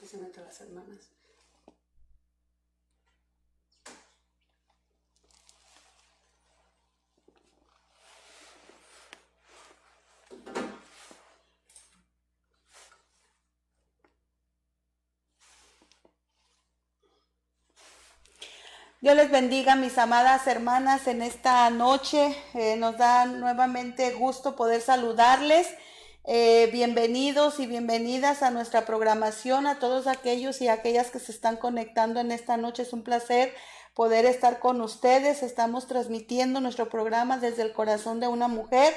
bendición entre las hermanas. Dios les bendiga, mis amadas hermanas, en esta noche. Nos da nuevamente gusto poder saludarles. Bienvenidos y bienvenidas a nuestra programación, a todos aquellos y aquellas que se están conectando en esta noche. Es un placer poder estar con ustedes. Estamos transmitiendo nuestro programa desde el corazón de una mujer.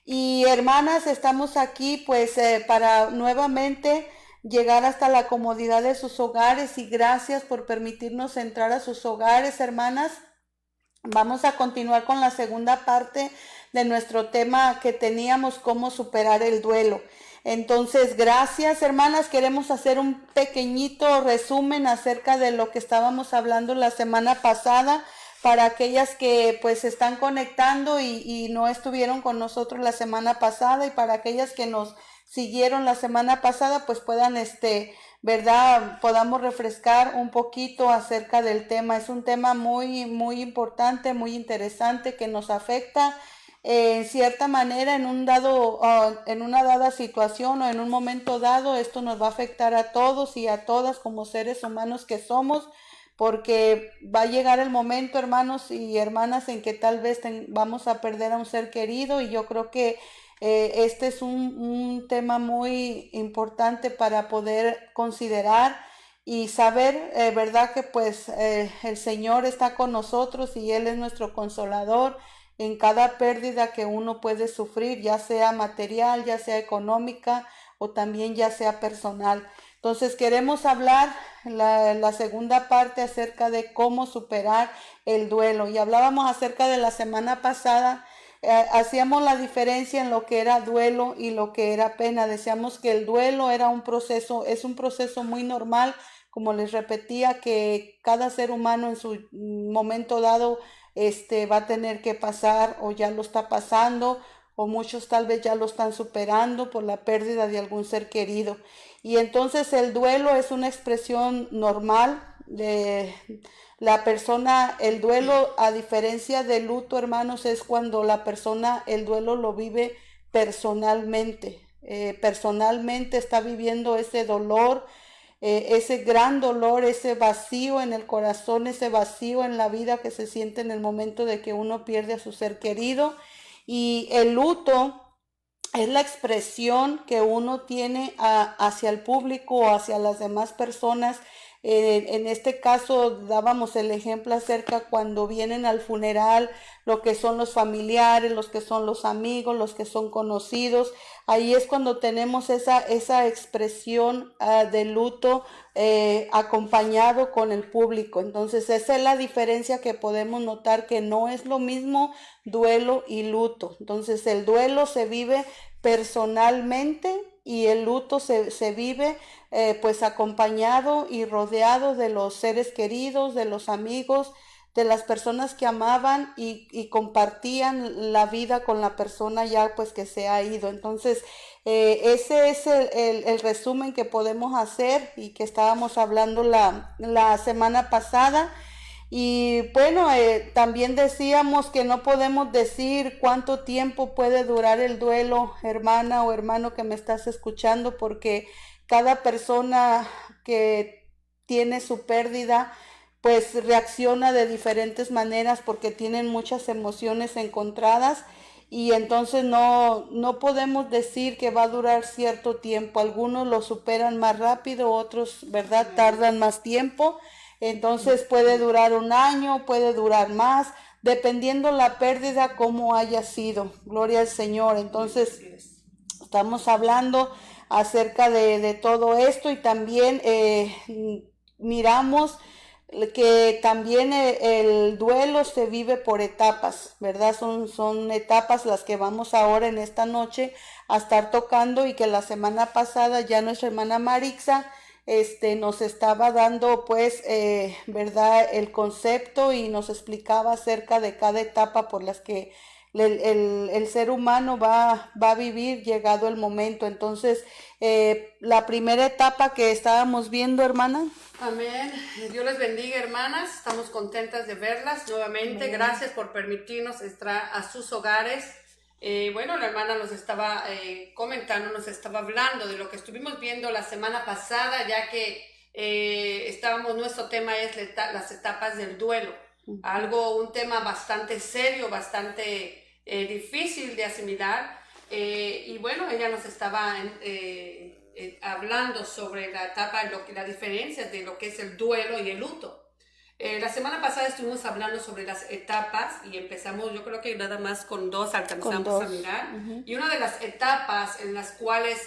Y hermanas, estamos aquí pues para nuevamente llegar hasta la comodidad de sus hogares, y gracias por permitirnos entrar a sus hogares, hermanas. Vamos a continuar con la segunda parte de nuestro tema que teníamos, cómo superar el duelo. Entonces, gracias, hermanas. Queremos hacer un pequeñito resumen acerca de lo que estábamos hablando la semana pasada, para aquellas que pues se están conectando y no estuvieron con nosotros la semana pasada, y para aquellas que nos siguieron la semana pasada, pues puedan, ¿verdad? Podamos refrescar un poquito acerca del tema. Es un tema muy, muy importante, muy interesante, que nos afecta en cierta manera en en una dada situación o en un momento dado. Esto nos va a afectar a todos y a todas como seres humanos que somos, porque va a llegar el momento, hermanos y hermanas, en que tal vez vamos a perder a un ser querido, y yo creo que este es un tema muy importante para poder considerar y saber, ¿verdad? Que pues el Señor está con nosotros y Él es nuestro consolador en cada pérdida que uno puede sufrir, ya sea material, ya sea económica o también ya sea personal. Entonces queremos hablar la segunda parte acerca de cómo superar el duelo. Y hablábamos acerca de la semana pasada. Hacíamos la diferencia en lo que era duelo y lo que era pena. Decíamos que el duelo era es un proceso muy normal, como les repetía, que cada ser humano en su momento dado va a tener que pasar, o ya lo está pasando, o muchos tal vez ya lo están superando por la pérdida de algún ser querido. Y entonces el duelo es una expresión normal de la persona. El duelo, a diferencia del luto, hermanos, es cuando la persona el duelo lo vive personalmente. Personalmente está viviendo ese dolor, ese gran dolor, ese vacío en el corazón, ese vacío en la vida que se siente en el momento de que uno pierde a su ser querido. Y el luto es la expresión que uno tiene hacia el público o hacia las demás personas. En este caso dábamos el ejemplo acerca cuando vienen al funeral, lo que son los familiares, los que son los amigos, los que son conocidos. Ahí es cuando tenemos esa expresión de luto acompañado con el público. Entonces esa es la diferencia que podemos notar, que no es lo mismo duelo y luto. Entonces el duelo se vive personalmente y el luto se vive pues acompañado y rodeado de los seres queridos, de los amigos, de las personas que amaban y compartían la vida con la persona ya pues que se ha ido. Entonces ese es el resumen que podemos hacer y que estábamos hablando la semana pasada. Y bueno, también decíamos que no podemos decir cuánto tiempo puede durar el duelo, hermana o hermano que me estás escuchando, porque cada persona que tiene su pérdida pues reacciona de diferentes maneras, porque tienen muchas emociones encontradas, y entonces no podemos decir que va a durar cierto tiempo. Algunos lo superan más rápido, otros, ¿verdad?, tardan más tiempo. Entonces puede durar un año, puede durar más, dependiendo la pérdida como haya sido. Gloria al Señor. Entonces estamos hablando acerca de todo esto, y también miramos que también el duelo se vive por etapas, ¿verdad? Son etapas las que vamos ahora en esta noche a estar tocando, y que la semana pasada ya nuestra hermana Marixa nos estaba dando pues, ¿verdad?, el concepto, y nos explicaba acerca de cada etapa por las que el ser humano va a vivir llegado el momento. Entonces, la primera etapa que estábamos viendo, hermana. Amén. Dios les bendiga, hermanas. Estamos contentas de verlas nuevamente. Amén. Gracias por permitirnos entrar a sus hogares. Bueno, la hermana nos estaba comentando, nos estaba hablando de lo que estuvimos viendo la semana pasada, ya que nuestro tema es las etapas del duelo. Un tema bastante serio, bastante difícil de asimilar. Y bueno, ella nos estaba hablando sobre la etapa, la diferencia de lo que es el duelo y el luto. La semana pasada estuvimos hablando sobre las etapas y empezamos, yo creo que nada más con dos alcanzamos a mirar. Y una de las etapas en las cuales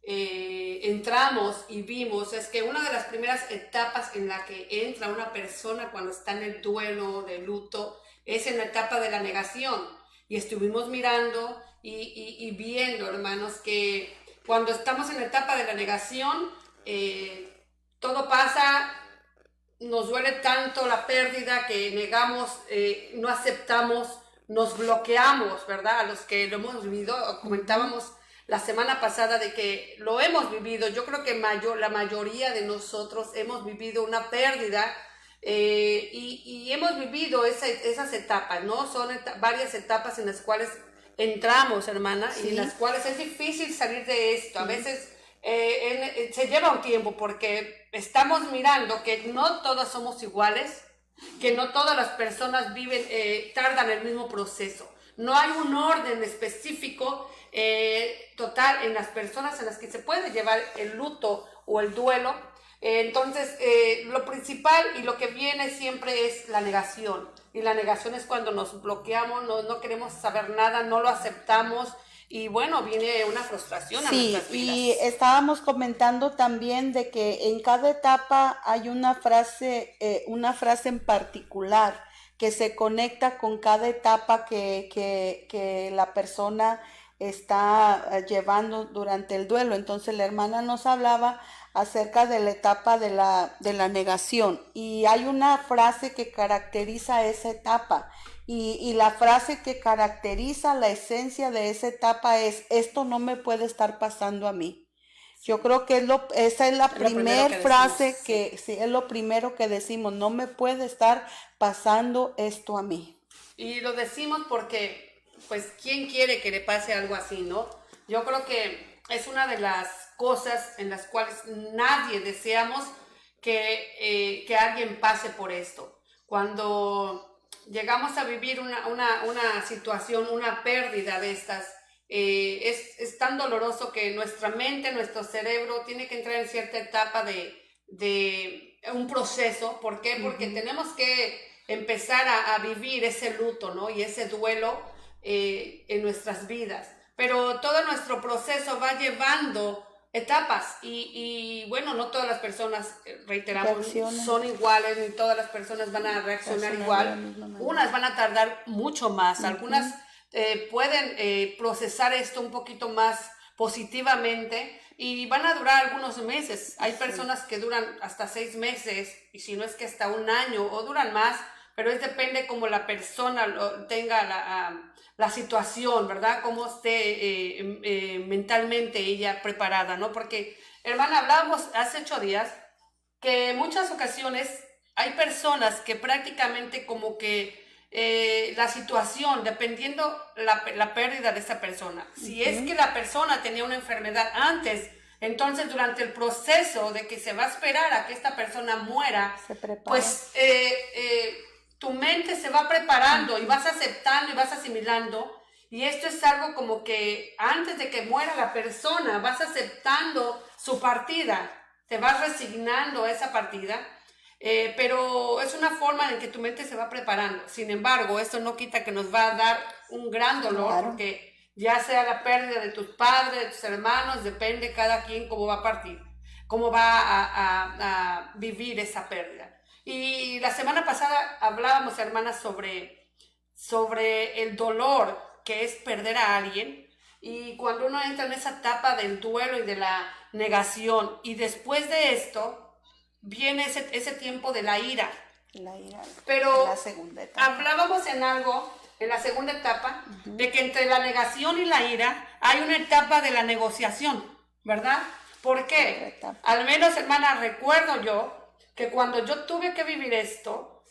entramos y vimos es que una de las primeras etapas en la que entra una persona cuando está en el duelo, de luto, es en la etapa de la negación. Y estuvimos mirando y viendo, hermanos, que cuando estamos en la etapa de la negación, todo pasa, nos duele tanto la pérdida que negamos, no aceptamos, nos bloqueamos, ¿verdad? A los que lo hemos vivido, comentábamos la semana pasada de que lo hemos vivido. Yo creo que la mayoría de nosotros hemos vivido una pérdida y hemos vivido esas etapas, ¿no? Son varias etapas en las cuales entramos, hermana, y en las cuales es difícil salir de esto. A veces se lleva un tiempo porque estamos mirando que no todas somos iguales, que no todas las personas tardan el mismo proceso. No hay un orden específico total en las personas en las que se puede llevar el luto o el duelo. Entonces, lo principal y lo que viene siempre es la negación. Y la negación es cuando nos bloqueamos, no queremos saber nada, no lo aceptamos. Y bueno, viene una frustración a nuestras vidas. Y estábamos comentando también de que en cada etapa hay una frase en particular que se conecta con cada etapa que la persona está llevando durante el duelo. Entonces la hermana nos hablaba acerca de la etapa de la negación, y hay una frase que caracteriza esa etapa, y la frase que caracteriza la esencia de esa etapa es: esto no me puede estar pasando a mí. Yo creo que esa es la primera frase que sí, es lo primero que decimos: no me puede estar pasando esto a mí. Y lo decimos porque, pues, ¿quién quiere que le pase algo así, no? Yo creo que es una de las cosas en las cuales nadie deseamos que alguien pase por esto. Cuando llegamos a vivir una situación, una pérdida de estas, es tan doloroso que nuestra mente, nuestro cerebro tiene que entrar en cierta etapa de un proceso. ¿Por qué? Porque tenemos que empezar a vivir ese luto, ¿no? Y ese duelo en nuestras vidas. Pero todo nuestro proceso va llevando etapas y bueno, no todas las personas, reiteramos, son iguales, ni todas las personas van a reaccionar igual. Unas van a tardar mucho más, algunas pueden procesar esto un poquito más positivamente y van a durar algunos meses. Hay personas que duran hasta 6 meses y si no es que hasta 1 año o duran más, pero depende cómo la persona tenga la situación, ¿verdad? Cómo esté mentalmente ella preparada, ¿no? Porque, hermana, hablábamos hace 8 días que en muchas ocasiones hay personas que prácticamente como que la situación, dependiendo la pérdida de esa persona. Si es que la persona tenía una enfermedad antes, entonces durante el proceso de que se va a esperar a que esta persona muera, pues tu mente se va preparando y vas aceptando y vas asimilando. Y esto es algo como que antes de que muera la persona, vas aceptando su partida, te vas resignando a esa partida. Pero es una forma en que tu mente se va preparando. Sin embargo, esto no quita que nos va a dar un gran dolor, porque ya sea la pérdida de tus padres, de tus hermanos, depende cada quien cómo va a partir, cómo va a vivir esa pérdida. Y la semana pasada hablábamos, hermanas, sobre el dolor que es perder a alguien. Y cuando uno entra en esa etapa del duelo y de la negación, y después de esto viene ese tiempo de la ira. La ira. Pero la segunda etapa. Hablábamos en algo en la segunda etapa, de que entre la negación y la ira hay una etapa de la negociación, ¿verdad? ¿Por qué? Al menos, hermana, recuerdo yo que cuando yo tuve que vivir esto,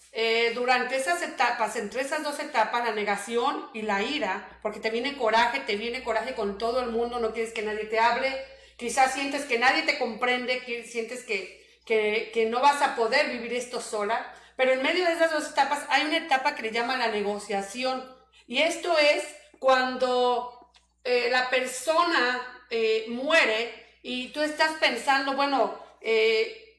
durante esas etapas, entre esas dos etapas, la negación y la ira, porque te viene coraje con todo el mundo, no quieres que nadie te hable, quizás sientes que nadie te comprende, sientes que no vas a poder vivir esto sola, pero en medio de esas dos etapas hay una etapa que le llama la negociación, y esto es cuando la persona muere y tú estás pensando, bueno,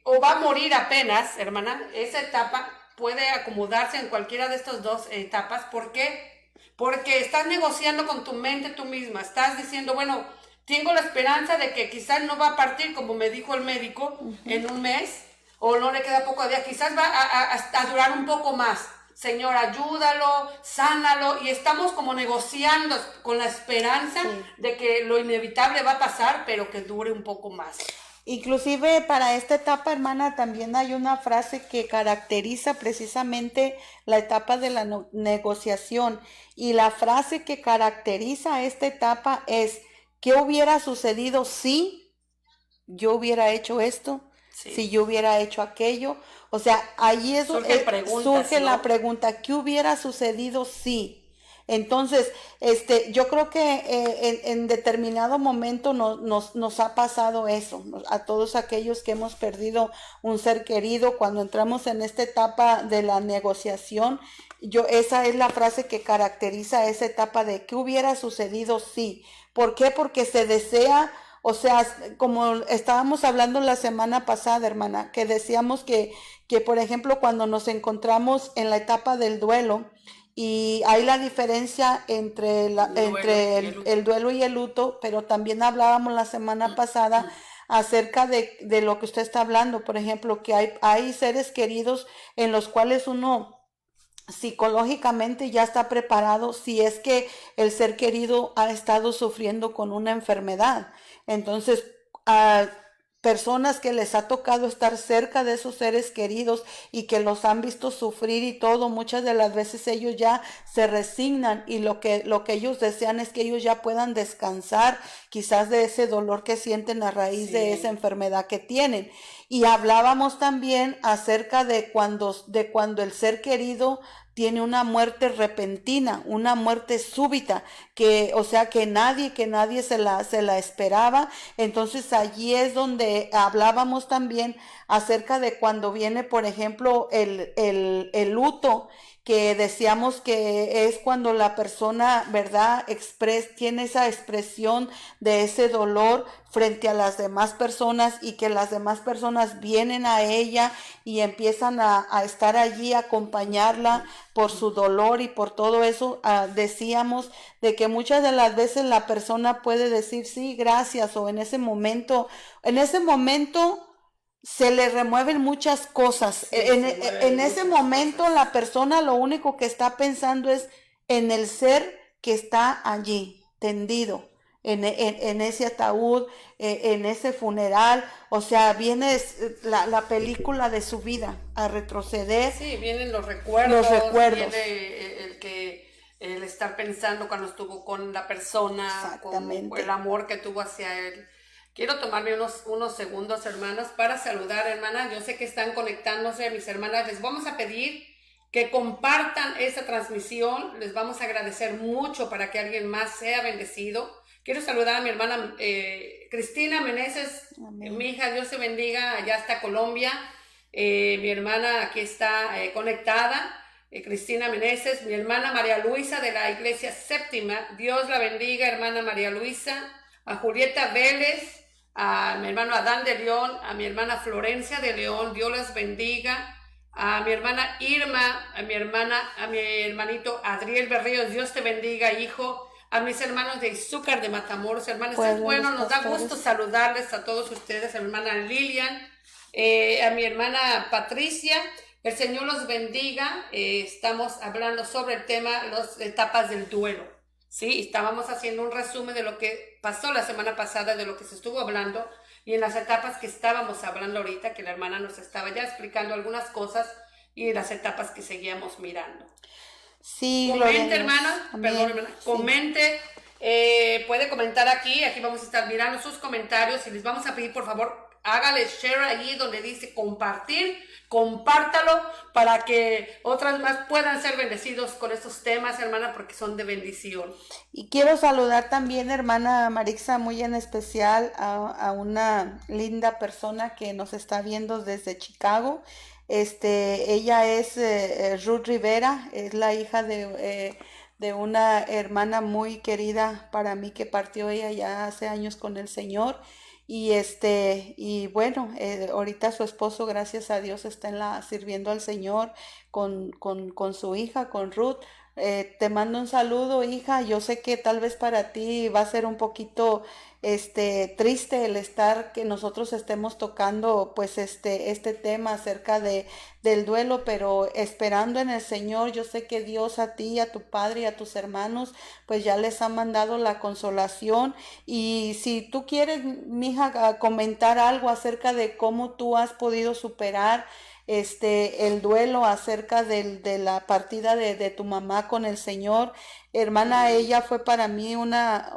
o va a morir apenas, hermana. Esa etapa puede acomodarse en cualquiera de estas dos etapas. ¿Por qué? Porque estás negociando con tu mente tú misma. Estás diciendo, bueno, tengo la esperanza de que quizás no va a partir, como me dijo el médico, en un mes, o no le queda poco día, quizás va a durar un poco más. Señor, ayúdalo, sánalo, y estamos como negociando con la esperanza de que lo inevitable va a pasar, pero que dure un poco más. Inclusive para esta etapa, hermana, también hay una frase que caracteriza precisamente la etapa de la negociación, y la frase que caracteriza esta etapa es: ¿qué hubiera sucedido si yo hubiera hecho esto? Sí. Si yo hubiera hecho aquello. O sea, ahí surge la pregunta: ¿qué hubiera sucedido si? Entonces, yo creo que en determinado momento nos ha pasado eso, a todos aquellos que hemos perdido un ser querido, cuando entramos en esta etapa de la negociación. Esa es la frase que caracteriza esa etapa de ¿qué hubiera sucedido si? ¿Por qué? Porque se desea. O sea, como estábamos hablando la semana pasada, hermana, que decíamos que por ejemplo, cuando nos encontramos en la etapa del duelo, y hay la diferencia entre el duelo y el luto, pero también hablábamos la semana pasada acerca de lo que usted está hablando. Por ejemplo, que hay seres queridos en los cuales uno psicológicamente ya está preparado si es que el ser querido ha estado sufriendo con una enfermedad. Entonces, personas que les ha tocado estar cerca de esos seres queridos y que los han visto sufrir y todo, muchas de las veces ellos ya se resignan, y lo que ellos desean es que ellos ya puedan descansar quizás de ese dolor que sienten a raíz de esa enfermedad que tienen. Y hablábamos también acerca de cuando el ser querido tiene una muerte repentina, una muerte súbita, o sea, que nadie se la esperaba. Entonces allí es donde hablábamos también acerca de cuando viene, por ejemplo, el luto, que decíamos que es cuando la persona, ¿verdad?, tiene esa expresión de ese dolor frente a las demás personas, y que las demás personas vienen a ella y empiezan a estar allí, a acompañarla por su dolor y por todo eso. Decíamos de que muchas de las veces la persona puede decir sí, gracias, o en ese momento se le remueven muchas cosas. En ese momento la persona lo único que está pensando es en el ser que está allí, tendido, en ese ataúd, en ese funeral. O sea, viene la película de su vida a retroceder. Sí, vienen los recuerdos. Viene el estar pensando cuando estuvo con la persona, con el amor que tuvo hacia él. Quiero tomarme unos segundos, hermanas, para saludar, hermanas. Yo sé que están conectándose, mis hermanas. Les vamos a pedir que compartan esta transmisión. Les vamos a agradecer mucho para que alguien más sea bendecido. Quiero saludar a mi hermana Cristina Meneses. Mi hija, Dios te bendiga, allá hasta Colombia. Mi hermana aquí está conectada, Cristina Meneses. Mi hermana María Luisa de la Iglesia Séptima. Dios la bendiga, hermana María Luisa. A Julieta Vélez, a mi hermano Adán de León, a mi hermana Florencia de León, Dios les bendiga, a mi hermana Irma, a mi hermanito Adriel Berríos, Dios te bendiga, hijo, a mis hermanos de Izúcar de Matamoros, hermanos, es bueno, nos da gusto saludarles a todos ustedes, a mi hermana Lilian, a mi hermana Patricia. El Señor los bendiga. Estamos hablando sobre el tema, las etapas del duelo. Sí, estábamos haciendo un resumen de lo que pasó la semana pasada, de lo que se estuvo hablando, y en las etapas que estábamos hablando ahorita, que la hermana nos estaba ya explicando algunas cosas, y las etapas que seguíamos mirando. Sí, gloria a Comente, Dios. hermana, Amén. perdón, hermana, Sí. comente, puede comentar aquí vamos a estar mirando sus comentarios y les vamos a pedir, por favor, hágale share allí donde dice compartir, compártalo para que otras más puedan ser bendecidos con estos temas, hermana, porque son de bendición. Y quiero saludar también, hermana Marixa, muy en especial a una linda persona que nos está viendo desde Chicago. Ella es Ruth Rivera, es la hija de una hermana muy querida para mí que partió ella ya hace años con el Señor. Y bueno, ahorita su esposo, gracias a Dios, está sirviendo al Señor con su hija, con Ruth. Te mando un saludo, hija. Yo sé que tal vez para ti va a ser un poquito triste el estar que nosotros estemos tocando pues este tema acerca del duelo, pero esperando en el Señor. Yo sé que Dios a ti, a tu padre y a tus hermanos pues ya les ha mandado la consolación. Y si tú quieres, mija, comentar algo acerca de cómo tú has podido superar el duelo acerca de la partida de tu mamá con el Señor. Hermana, ella fue para mí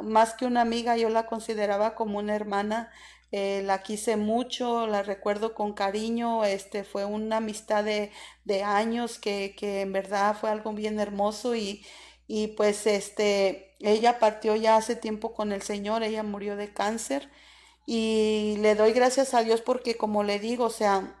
más que una amiga, yo la consideraba como una hermana. La quise mucho, la recuerdo con cariño. Fue una amistad de años que en verdad fue algo bien hermoso. Y pues ella partió ya hace tiempo con el Señor. Ella murió de cáncer y le doy gracias a Dios porque, como le digo, o sea,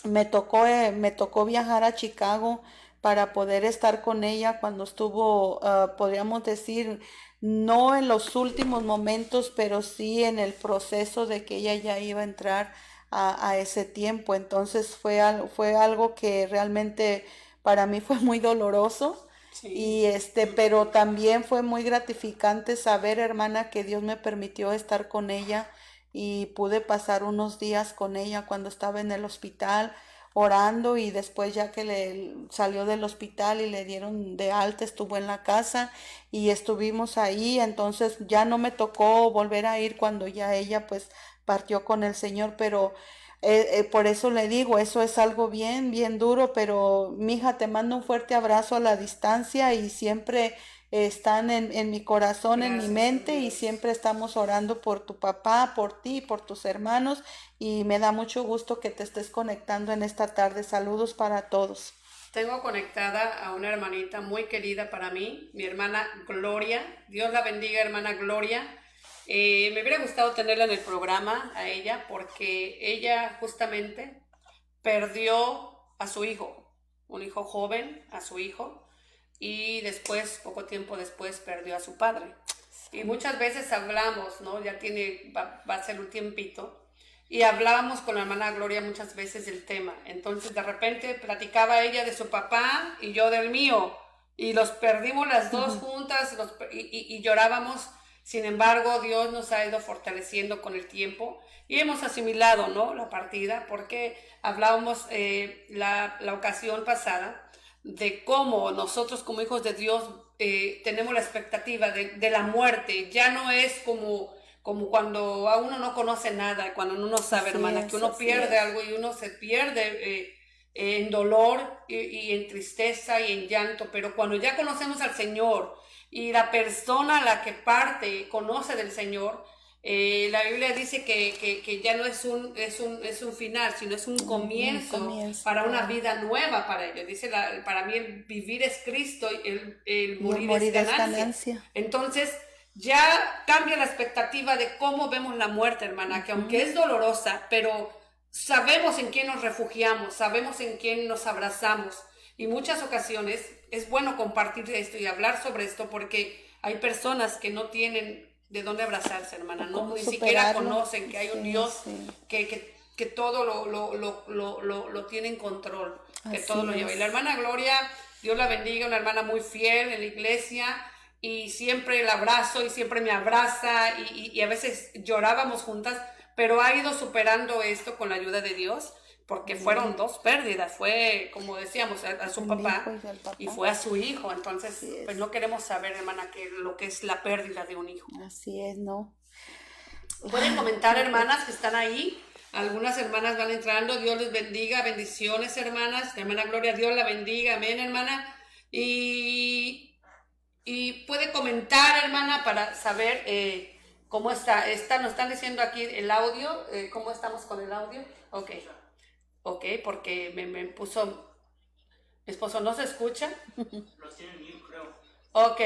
me tocó viajar a Chicago para poder estar con ella cuando estuvo, podríamos decir, no en los últimos momentos, pero sí en el proceso de que ella ya iba a entrar a ese tiempo. Entonces fue algo que realmente para mí fue muy doloroso. Sí. Y pero también fue muy gratificante saber, hermana, que Dios me permitió estar con ella y pude pasar unos días con ella cuando estaba en el hospital orando, y después ya que le salió del hospital y le dieron de alta, estuvo en la casa y estuvimos ahí. Entonces ya no me tocó volver a ir cuando ya ella pues partió con el Señor, pero por eso le digo, eso es algo bien, bien duro. Pero mija, te mando un fuerte abrazo a la distancia y siempre están en mi corazón, en mi Gracias a mente, y Dios. siempre estamos orando por tu papá, por ti, por tus hermanos, y me da mucho gusto que te estés conectando en esta tarde. Saludos para todos. Tengo conectada a una hermanita muy querida para mí, mi hermana Gloria. Dios la bendiga, hermana Gloria. Me hubiera gustado tenerla en el programa, a ella, porque ella justamente perdió a su hijo, un hijo joven, a su hijo, y después, poco tiempo después, perdió a su padre. Y muchas veces hablamos, ¿no? Ya va a ser un tiempito, y hablábamos con la hermana Gloria muchas veces del tema. Entonces de repente platicaba ella de su papá y yo del mío, y los perdimos las dos juntas, y llorábamos. Sin embargo, Dios nos ha ido fortaleciendo con el tiempo y hemos asimilado, ¿no?, la partida, porque hablábamos la ocasión pasada de cómo nosotros como hijos de Dios tenemos la expectativa de la muerte. Ya no es como cuando a uno no conoce nada, cuando uno no sabe, Así hermana, es, que uno pierde algo y uno se pierde en dolor y en tristeza y en llanto. Pero cuando ya conocemos al Señor y la persona a la que parte conoce del Señor, la Biblia dice que ya no es un final, sino es un comienzo para una vida nueva para ellos. Dice, para mí el vivir es Cristo y el morir es ganancia. Entonces ya cambia la expectativa de cómo vemos la muerte, hermana, que aunque es dolorosa, pero sabemos en quién nos refugiamos, sabemos en quién nos abrazamos. Y muchas ocasiones es bueno compartir esto y hablar sobre esto, porque hay personas que no tienen de dónde abrazarse, hermana, no, ni siquiera conocen que hay un Dios que todo lo tiene en control, que todo lo lleva. Y la hermana Gloria, Dios la bendiga, una hermana muy fiel en la iglesia, y siempre la abrazo y siempre me abraza, y a veces llorábamos juntas, pero ha ido superando esto con la ayuda de Dios, porque fueron dos pérdidas. Fue, como decíamos, a su papá y fue a su hijo. Entonces, pues no queremos saber, hermana, lo que es la pérdida de un hijo. Así es, ¿no? Pueden comentar, hermanas que están ahí. Algunas hermanas van entrando. Dios les bendiga. Bendiciones, hermanas. La hermana Gloria, Dios la bendiga. Amén, hermana. Y puede comentar, hermana, para saber cómo nos están diciendo aquí el audio, cómo estamos con el audio. Ok, ok, porque me puso, mi esposo no se escucha. Los tienen mute, creo. Ok,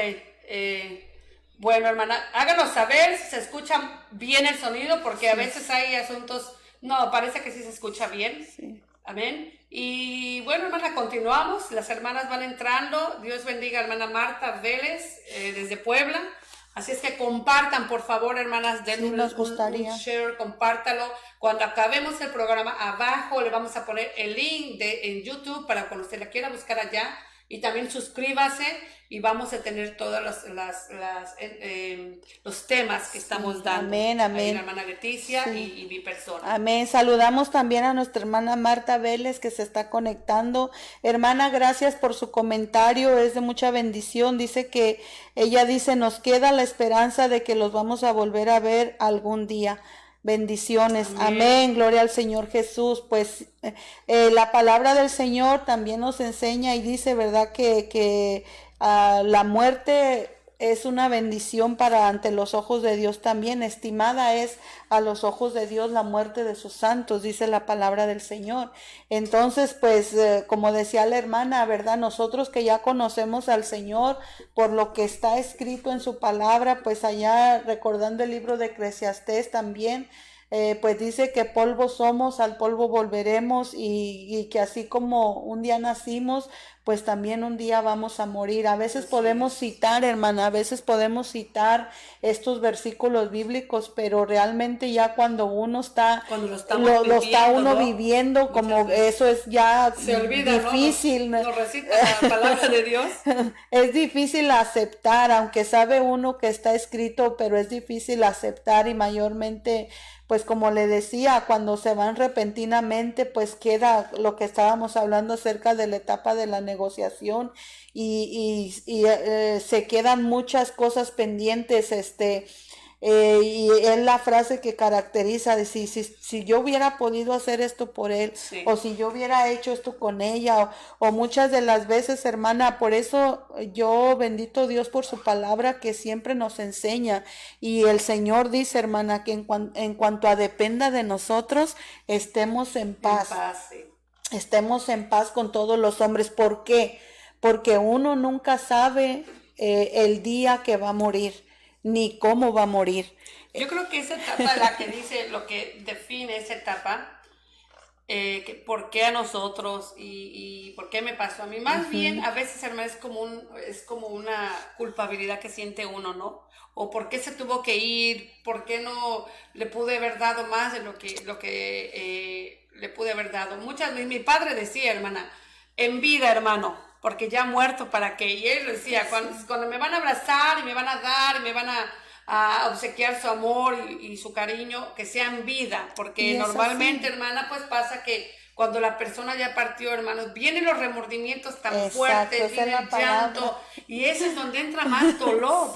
bueno, hermana, háganos saber si se escucha bien el sonido, porque a veces hay asuntos, no, parece que sí se escucha bien. Sí. Amén. Y bueno, hermana, continuamos. Las hermanas van entrando. Dios bendiga a hermana Marta Vélez desde Puebla. Así es que compartan, por favor, hermanas, denle Sí, nos gustaría. un share, compártalo. Cuando acabemos el programa, abajo le vamos a poner el link en YouTube para cuando usted la quiera buscar allá. Y también suscríbase y vamos a tener todos los temas que estamos dando. Amén, amén. Ahí la hermana Leticia Sí. y mi persona. Amén. Saludamos también a nuestra hermana Marta Vélez que se está conectando. Hermana, gracias por su comentario, es de mucha bendición. Dice que ella dice, nos queda la esperanza de que los vamos a volver a ver algún día. Bendiciones. Amén. Gloria al Señor Jesús. Pues la palabra del Señor también nos enseña y dice, ¿verdad? Que la muerte es una bendición para ante los ojos de Dios también. Estimada es a los ojos de Dios la muerte de sus santos, dice la palabra del Señor. Entonces, pues, como decía la hermana, ¿verdad? Nosotros que ya conocemos al Señor por lo que está escrito en su palabra, pues allá recordando el libro de Eclesiastés también, pues dice que polvo somos, al polvo volveremos y que así como un día nacimos, pues también un día vamos a morir. A veces podemos citar, hermana, a veces podemos citar estos versículos bíblicos, pero realmente ya cuando uno está, Cuando lo está uno ¿no? viviendo, como eso es ya se olvida, difícil. ¿no? Nos recita la palabra de Dios. Es difícil aceptar, aunque sabe uno que está escrito, pero es difícil aceptar y mayormente, pues como le decía, cuando se van repentinamente, pues queda lo que estábamos hablando acerca de la etapa de la negociación y se quedan muchas cosas pendientes, y es la frase que caracteriza de si yo hubiera podido hacer esto por él, Sí. o si yo hubiera hecho esto con ella, o muchas de las veces, hermana, por eso yo bendito Dios por su palabra que siempre nos enseña, y el Señor dice, hermana, que en cuanto a dependa de nosotros, estemos en paz. En paz, sí. Estemos en paz con todos los hombres. ¿Por qué? Porque uno nunca sabe el día que va a morir, ni cómo va a morir. Yo creo que esa etapa, la que dice, lo que define esa etapa, que por qué a nosotros y por qué me pasó a mí. Más bien, a veces, hermano, es como una culpabilidad que siente uno, ¿no? O por qué se tuvo que ir, por qué no le pude haber dado más de lo que le pude haber dado. Mi padre decía, hermana, en vida, hermano, porque ya muerto, ¿para qué? Y él decía, cuando me van a abrazar y me van a dar y me van a obsequiar su amor y su cariño, que sea en vida, porque normalmente, hermana, pues pasa que cuando la persona ya partió, hermanos, vienen los remordimientos tan fuertes, viene el llanto, y ese es donde entra más dolor,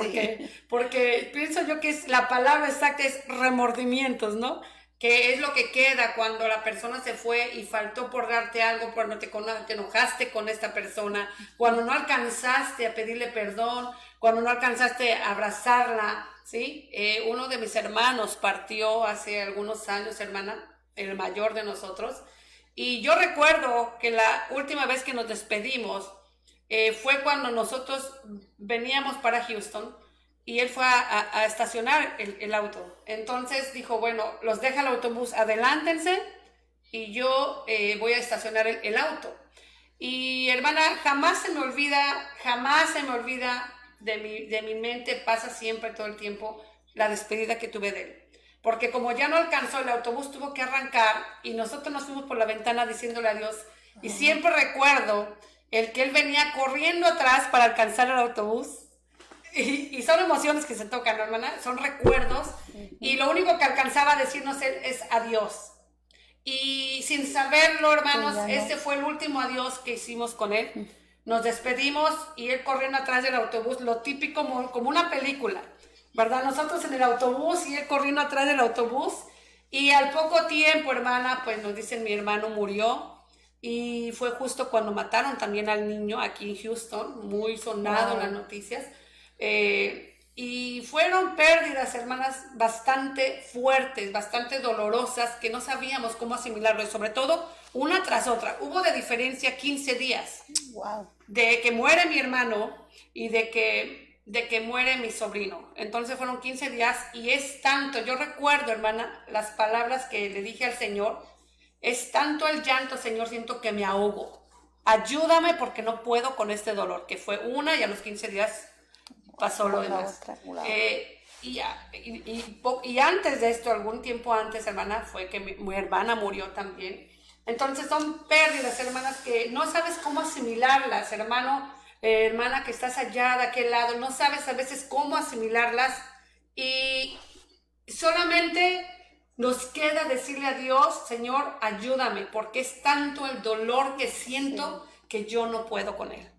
porque pienso yo que la palabra exacta es remordimientos, ¿no? Que es lo que queda cuando la persona se fue y faltó por darte algo, cuando te enojaste con esta persona, cuando no alcanzaste a pedirle perdón, cuando no alcanzaste a abrazarla, ¿sí? Uno de mis hermanos partió hace algunos años, hermana, el mayor de nosotros, y yo recuerdo que la última vez que nos despedimos fue cuando nosotros veníamos para Houston, y él fue a estacionar el auto. Entonces dijo, bueno, los deja el autobús, adelántense y yo voy a estacionar el auto. Y hermana, jamás se me olvida de mi mente, pasa siempre todo el tiempo la despedida que tuve de él. Porque como ya no alcanzó, el autobús tuvo que arrancar y nosotros nos fuimos por la ventana diciéndole adiós. Y siempre recuerdo el que él venía corriendo atrás para alcanzar el autobús. Y son emociones que se tocan, hermana, son recuerdos, y lo único que alcanzaba a decirnos él es adiós. Y sin saberlo, hermanos, ese fue el último adiós que hicimos con él. Nos despedimos y él corriendo atrás del autobús, lo típico como una película, ¿verdad? Nosotros en el autobús y él corriendo atrás del autobús, y al poco tiempo, hermana, pues nos dicen mi hermano murió. y fue justo cuando mataron también al niño aquí en Houston, muy sonado en las noticias. Y fueron pérdidas, hermanas, bastante fuertes, bastante dolorosas, que no sabíamos cómo asimilarlo, y sobre todo una tras otra. Hubo de diferencia 15 días de que muere mi hermano y de que muere mi sobrino. Entonces fueron 15 días y es tanto, yo recuerdo, hermana, las palabras que le dije al Señor, es tanto el llanto, Señor, siento que me ahogo. Ayúdame porque no puedo con este dolor, que fue una y a los 15 días pasó lo demás. Y antes de esto, algún tiempo antes, hermana, fue que mi hermana murió también. Entonces son pérdidas, hermanas, que no sabes cómo asimilarlas, hermana, que estás allá de aquel lado, no sabes a veces cómo asimilarlas y solamente nos queda decirle a Dios, Señor, ayúdame, porque es tanto el dolor que siento que yo no puedo con él.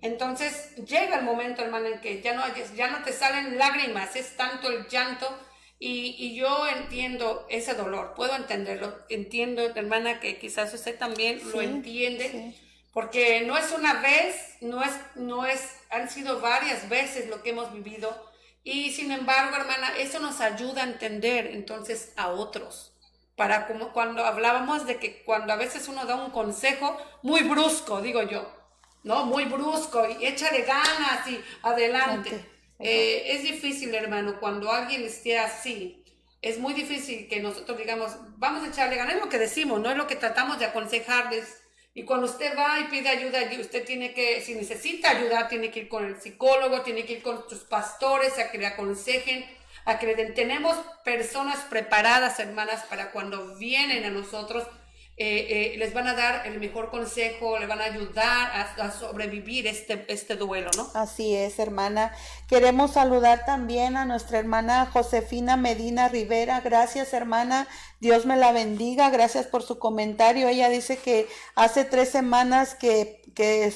Entonces llega el momento, hermana, en que ya no te salen lágrimas, es tanto el llanto y yo entiendo ese dolor, puedo entenderlo, entiendo, hermana, que quizás usted también lo entiende, porque no es una vez, han sido varias veces lo que hemos vivido. Y sin embargo, hermana, eso nos ayuda a entender entonces a otros. Para como cuando hablábamos de que cuando a veces uno da un consejo muy brusco, digo yo, ¿no? Muy brusco y échale ganas y adelante. Es difícil, hermano, cuando alguien esté así. Es muy difícil que nosotros digamos, vamos a echarle ganas. Es lo que decimos, no es lo que tratamos de aconsejarles. Y cuando usted va y pide ayuda, usted tiene que, si necesita ayuda, tiene que ir con el psicólogo, tiene que ir con sus pastores a que le aconsejen, a que tenemos personas preparadas, hermanas, para cuando vienen a nosotros, les van a dar el mejor consejo, le van a ayudar a sobrevivir este duelo, ¿no? Así es, hermana. Queremos saludar también a nuestra hermana Josefina Medina Rivera. Gracias, hermana. Dios me la bendiga. Gracias por su comentario. Ella dice que hace 3 semanas que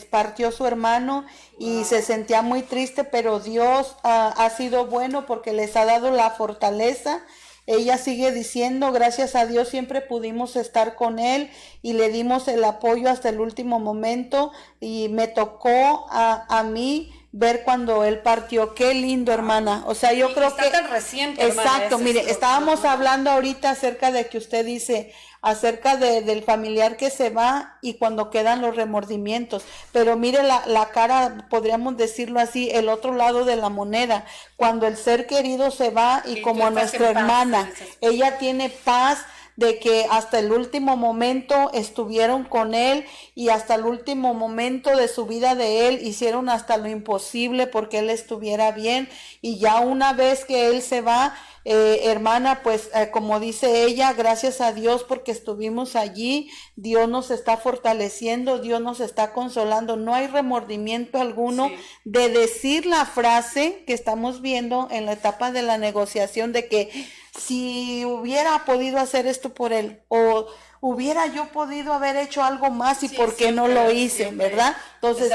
partió su hermano y se sentía muy triste, pero Dios ha sido bueno porque les ha dado la fortaleza. Ella sigue diciendo, gracias a Dios siempre pudimos estar con él y le dimos el apoyo hasta el último momento y me tocó a mí ver cuando él partió. Qué lindo, hermana. O sea, yo creo que... Está tan reciente, hermana. Exacto, mire, estábamos hablando ahorita acerca de que usted dice, acerca del familiar que se va y cuando quedan los remordimientos. Pero mire la cara, podríamos decirlo así, el otro lado de la moneda. Cuando el ser querido se va y como nuestra hermana, ella tiene paz de que hasta el último momento estuvieron con él y hasta el último momento de su vida de él hicieron hasta lo imposible porque él estuviera bien y ya una vez que él se va, hermana, pues como dice ella, gracias a Dios porque estuvimos allí, Dios nos está fortaleciendo, Dios nos está consolando, no hay remordimiento alguno de decir la frase que estamos viendo en la etapa de la negociación de que si hubiera podido hacer esto por él o hubiera yo podido haber hecho algo más y por qué no lo hice, ¿verdad? Entonces,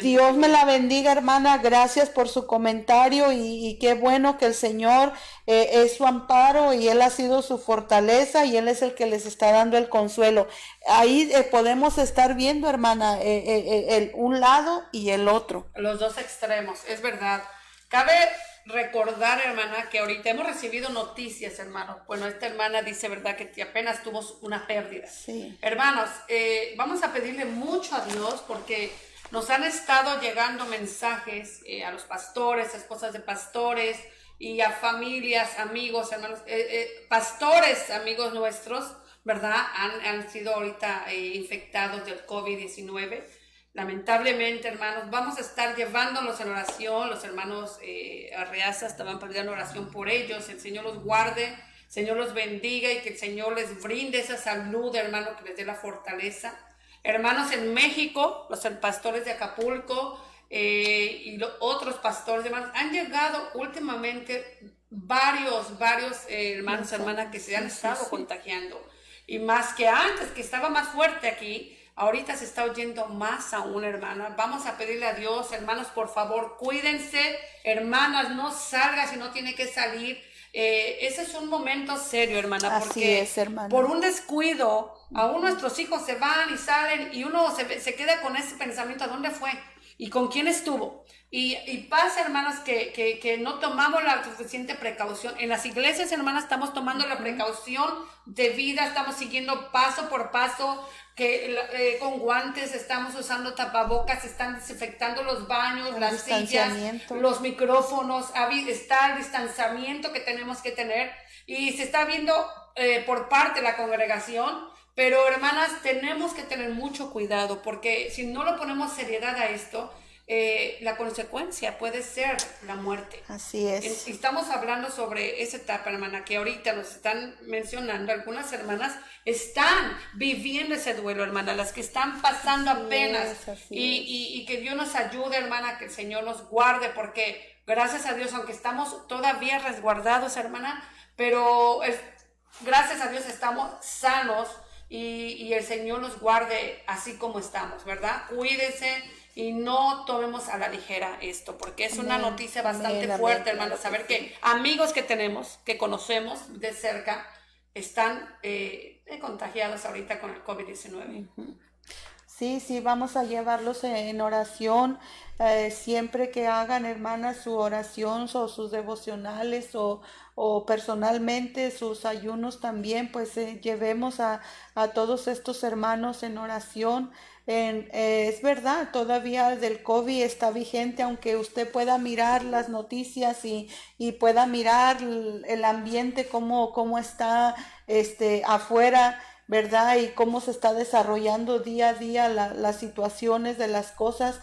Dios me la bendiga, hermana, gracias por su comentario y qué bueno que el Señor es su amparo y Él ha sido su fortaleza y Él es el que les está dando el consuelo. Ahí podemos estar viendo, hermana, un lado y el otro. Los dos extremos, es verdad. Cabe recordar, hermana, que ahorita hemos recibido noticias, hermano. Bueno, esta hermana dice, ¿verdad?, que apenas tuvo una pérdida. Sí. Hermanos, vamos a pedirle mucho a Dios porque nos han estado llegando mensajes a los pastores, a esposas de pastores y a familias, amigos, hermanos, pastores, amigos nuestros, ¿verdad? Han sido ahorita infectados del COVID-19. Lamentablemente, hermanos, vamos a estar llevándolos en oración. Los hermanos Arreaza estaban pidiendo oración por ellos. El Señor los guarde, el Señor los bendiga y que el Señor les brinde esa salud, hermano, que les dé la fortaleza. Hermanos en México, los pastores de Acapulco y los otros pastores, hermanos, han llegado últimamente varios hermanos, hermanas que se han estado contagiando. Y más que antes, que estaba más fuerte aquí, ahorita se está oyendo más aún, hermana. Vamos a pedirle a Dios, hermanos, por favor, cuídense. Hermanas, no salga si no tiene que salir. Ese es un momento serio, hermana, Así porque es, hermana. por un descuido, aún nuestros hijos se van y salen y uno se queda con ese pensamiento, ¿a dónde fue? ¿Y con quién estuvo? Y pasa, hermanas, que no tomamos la suficiente precaución. En las iglesias, hermanas, estamos tomando la precaución debida, estamos siguiendo paso por paso, con guantes, estamos usando tapabocas, están desinfectando los baños, El las sillas, distanciamiento. los micrófonos, está el distanciamiento que tenemos que tener y se está viendo por parte de la congregación. Pero hermanas, tenemos que tener mucho cuidado porque si no lo ponemos seriedad a esto, la consecuencia puede ser la muerte. Así es. Estamos hablando sobre esa etapa, hermana, que ahorita nos están mencionando. Algunas hermanas están viviendo ese duelo, hermana, las que están pasando apenas. Y que Dios nos ayude, hermana, que el Señor nos guarde, porque gracias a Dios, aunque estamos todavía resguardados, hermana, pero gracias a Dios estamos sanos. Y el Señor nos guarde así como estamos, ¿verdad? Cuídense y no tomemos a la ligera esto, porque es una noticia bastante fuerte, hermano, saber que amigos que tenemos, que conocemos de cerca, están contagiados ahorita con el COVID-19. Sí, vamos a llevarlos en oración. Siempre que hagan, hermanas, su oración o sus devocionales o personalmente sus ayunos también, pues llevemos a todos estos hermanos en oración. Es verdad, todavía del COVID está vigente, aunque usted pueda mirar las noticias y pueda mirar el ambiente, cómo está afuera, ¿verdad? Y cómo se está desarrollando día a día las situaciones de las cosas.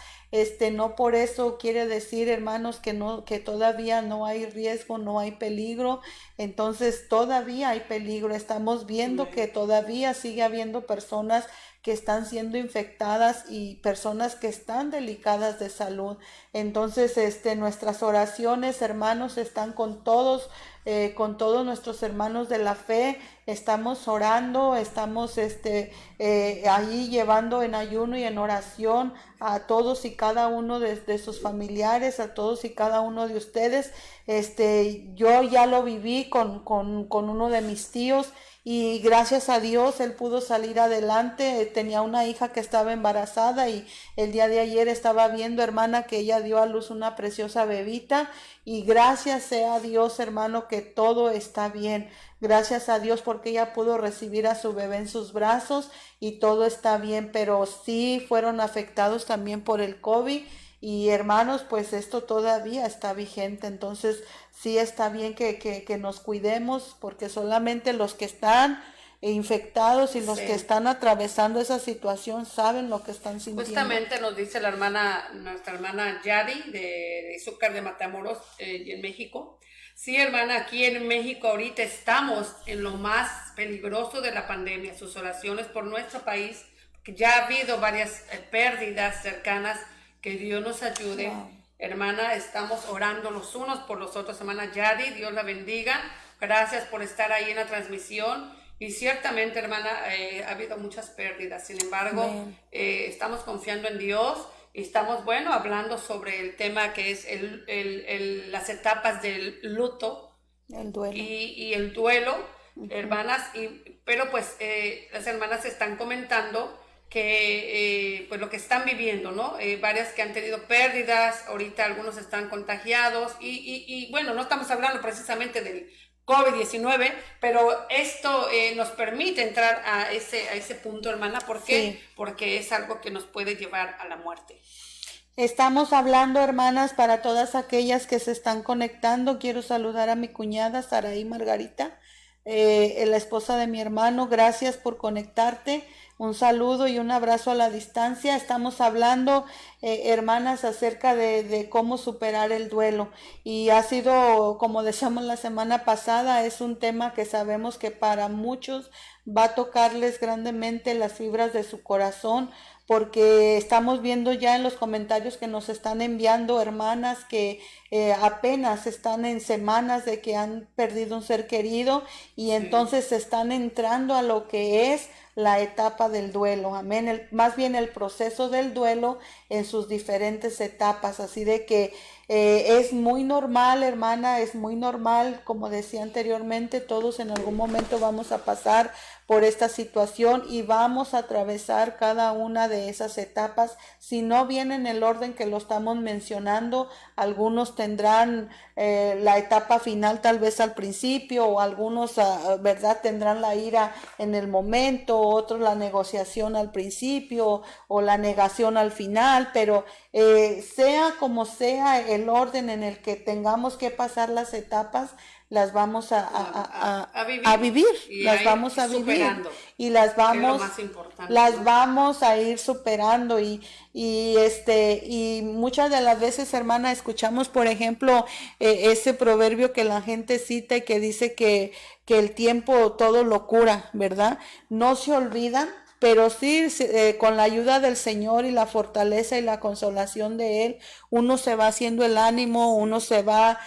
No por eso quiere decir, hermanos, que todavía no hay riesgo, no hay peligro. Entonces todavía hay peligro. Estamos viendo que todavía sigue habiendo personas que están siendo infectadas y personas que están delicadas de salud. Entonces, nuestras oraciones, hermanos, están con todos nuestros hermanos de la fe. Estamos orando, estamos ahí llevando en ayuno y en oración a todos y cada uno de sus familiares, a todos y cada uno de ustedes. Yo ya lo viví con uno de mis tíos. Y gracias a Dios él pudo salir adelante. Tenía una hija que estaba embarazada y el día de ayer estaba viendo, hermana, que ella dio a luz una preciosa bebita. Y gracias sea a Dios, hermano, que todo está bien. Gracias a Dios porque ella pudo recibir a su bebé en sus brazos y todo está bien. Pero sí fueron afectados también por el COVID. Y hermanos, pues esto todavía está vigente, entonces sí está bien que nos cuidemos, porque solamente los que están infectados y los que están atravesando esa situación saben lo que están sintiendo. Justamente nos dice nuestra hermana Yadi de Izúcar de Matamoros en México. Sí, hermana, aquí en México ahorita estamos en lo más peligroso de la pandemia. Sus oraciones por nuestro país, que ya ha habido varias pérdidas cercanas. Que Dios nos ayude. Wow. Hermana, estamos orando los unos por los otros. Hermana Yadi, Dios la bendiga. Gracias por estar ahí en la transmisión. Y ciertamente, hermana, ha habido muchas pérdidas. Sin embargo, estamos confiando en Dios y estamos, hablando sobre el tema que es las etapas del luto. El duelo. Y el duelo, hermanas. Pero pues las hermanas están comentando que pues lo que están viviendo, ¿no? Varias que han tenido pérdidas, ahorita algunos están contagiados y no estamos hablando precisamente del COVID-19, pero esto nos permite entrar a ese punto, hermana. ¿Por qué? Sí. Porque es algo que nos puede llevar a la muerte. Estamos hablando, hermanas, para todas aquellas que se están conectando. Quiero saludar a mi cuñada Saraí Margarita, la esposa de mi hermano. Gracias por conectarte. Un saludo y un abrazo a la distancia. Estamos hablando, hermanas, acerca de cómo superar el duelo. Y ha sido, como decíamos la semana pasada, es un tema que sabemos que para muchos va a tocarles grandemente las fibras de su corazón, porque estamos viendo ya en los comentarios que nos están enviando hermanas que apenas están en semanas de que han perdido un ser querido y entonces están entrando a lo que es la etapa del duelo, amén, más bien el proceso del duelo en sus diferentes etapas, así de que Es muy normal, hermana, es muy normal, como decía anteriormente, todos en algún momento vamos a pasar por esta situación y vamos a atravesar cada una de esas etapas. Si no viene en el orden que lo estamos mencionando, algunos tendrán la etapa final tal vez al principio, o algunos, ¿verdad?, tendrán la ira en el momento, otros la negociación al principio o la negación al final, pero sea como sea el orden en el que tengamos que pasar las etapas, las vamos a vivir, las vamos a vivir y las vamos, las vamos a ir superando y muchas de las veces, hermana, escuchamos, por ejemplo, ese proverbio que la gente cita y que dice que el tiempo todo lo cura, ¿verdad? No se olvidan, pero sí, con la ayuda del Señor y la fortaleza y la consolación de Él, uno se va haciendo el ánimo, uno se va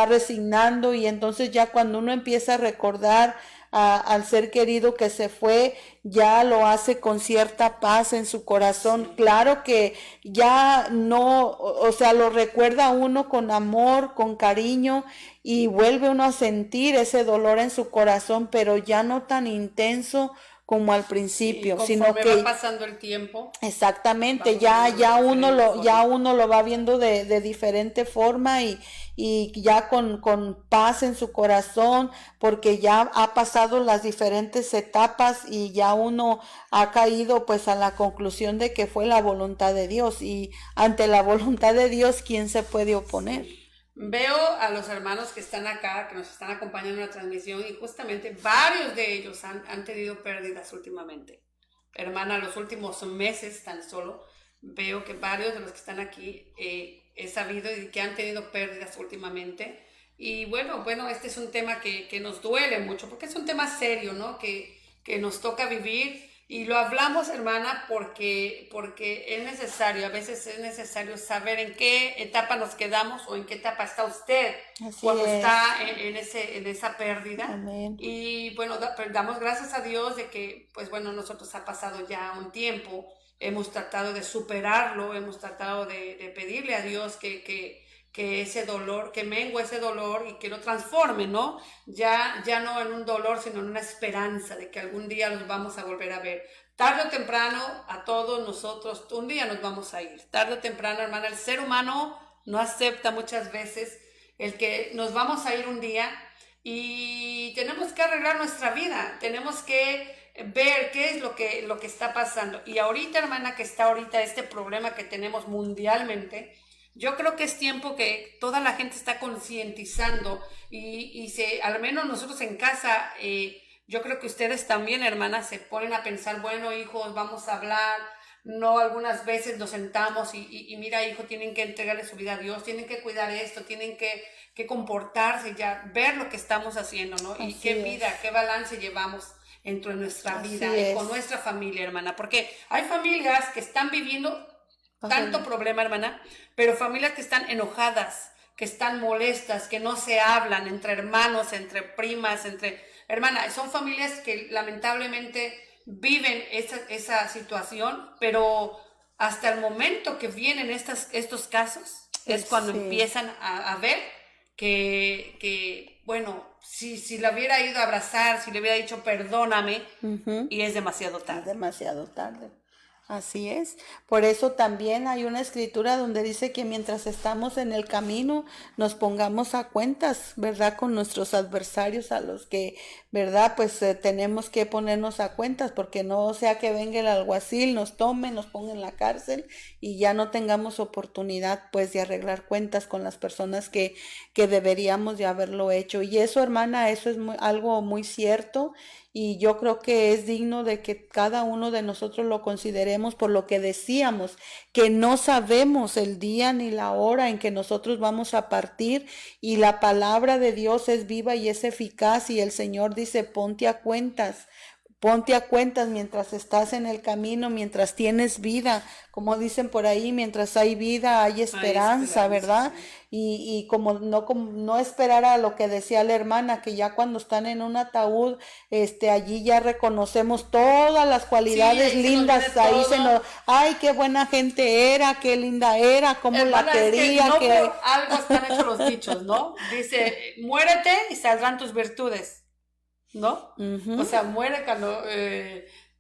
resignando, y entonces ya cuando uno empieza a recordar al ser querido que se fue, ya lo hace con cierta paz en su corazón. Claro que ya no, o sea, lo recuerda uno con amor, con cariño, y vuelve uno a sentir ese dolor en su corazón, pero ya no tan intenso como al principio, sino que va pasando el tiempo. Exactamente, ya uno lo va viendo de diferente forma y ya con paz en su corazón, porque ya ha pasado las diferentes etapas y ya uno ha caído pues a la conclusión de que fue la voluntad de Dios, y ante la voluntad de Dios, ¿quién se puede oponer? Veo a los hermanos que están acá, que nos están acompañando en la transmisión, y justamente varios de ellos han tenido pérdidas últimamente. Hermana, los últimos meses tan solo, veo que varios de los que están aquí he sabido que han tenido pérdidas últimamente. Y bueno, este es un tema que nos duele mucho, porque es un tema serio, ¿no? Que nos toca vivir. Y lo hablamos, hermana, porque es necesario, a veces es necesario saber en qué etapa nos quedamos o en qué etapa está usted cuando está en esa pérdida. Amén. Y bueno, damos gracias a Dios de que, pues bueno, nosotros ha pasado ya un tiempo, hemos tratado de superarlo, hemos tratado de pedirle a Dios que ese dolor, que mengue ese dolor y que lo transforme, ¿no? Ya no en un dolor, sino en una esperanza de que algún día los vamos a volver a ver. Tarde o temprano, a todos nosotros, un día nos vamos a ir. Tarde o temprano, hermana, el ser humano no acepta muchas veces el que nos vamos a ir un día, y tenemos que arreglar nuestra vida, tenemos que ver qué es lo que está pasando. Y ahorita, hermana, que está ahorita este problema que tenemos mundialmente, yo creo que es tiempo que toda la gente está concientizando y al menos nosotros en casa, yo creo que ustedes también, hermanas, se ponen a pensar, bueno, hijos, vamos a hablar, no, algunas veces nos sentamos y mira, hijo, tienen que entregarle su vida a Dios, tienen que cuidar esto, tienen que comportarse, ya ver lo que estamos haciendo, ¿no? Y qué vida, qué balance llevamos entre nuestra vida y con nuestra familia, hermana, porque hay familias que están viviendo tanto problema, hermana, pero familias que están enojadas, que están molestas, que no se hablan entre hermanos, entre primas, hermana, son familias que lamentablemente viven esa situación, pero hasta el momento que vienen estos casos es cuando empiezan a ver que bueno, si la hubiera ido a abrazar, si le hubiera dicho perdóname, y es demasiado tarde. Es demasiado tarde. Así es. Por eso también hay una escritura donde dice que mientras estamos en el camino nos pongamos a cuentas, ¿verdad? Con nuestros adversarios, a los que, ¿verdad? Pues tenemos que ponernos a cuentas, porque no sea que venga el alguacil, nos tome, nos ponga en la cárcel y ya no tengamos oportunidad pues de arreglar cuentas con las personas que deberíamos de haberlo hecho. Y eso, hermana, eso es algo muy cierto. Y yo creo que es digno de que cada uno de nosotros lo consideremos, por lo que decíamos, que no sabemos el día ni la hora en que nosotros vamos a partir, y la palabra de Dios es viva y es eficaz, y el Señor dice, ponte a cuentas ponte a cuentas mientras estás en el camino, mientras tienes vida, como dicen por ahí, mientras hay vida hay esperanza, ¿verdad? Sí. Y como no esperar a lo que decía la hermana, que ya cuando están en un ataúd, allí ya reconocemos todas las cualidades ahí lindas, se nos viene ahí se todo. nos, ay, qué buena gente era, qué linda era, cómo la Hermana, es que quería, no que... por algo están hechos los dichos, ¿no? Dice, muérete y saldrán tus virtudes, ¿no? O Ujú. sea, muere cuando...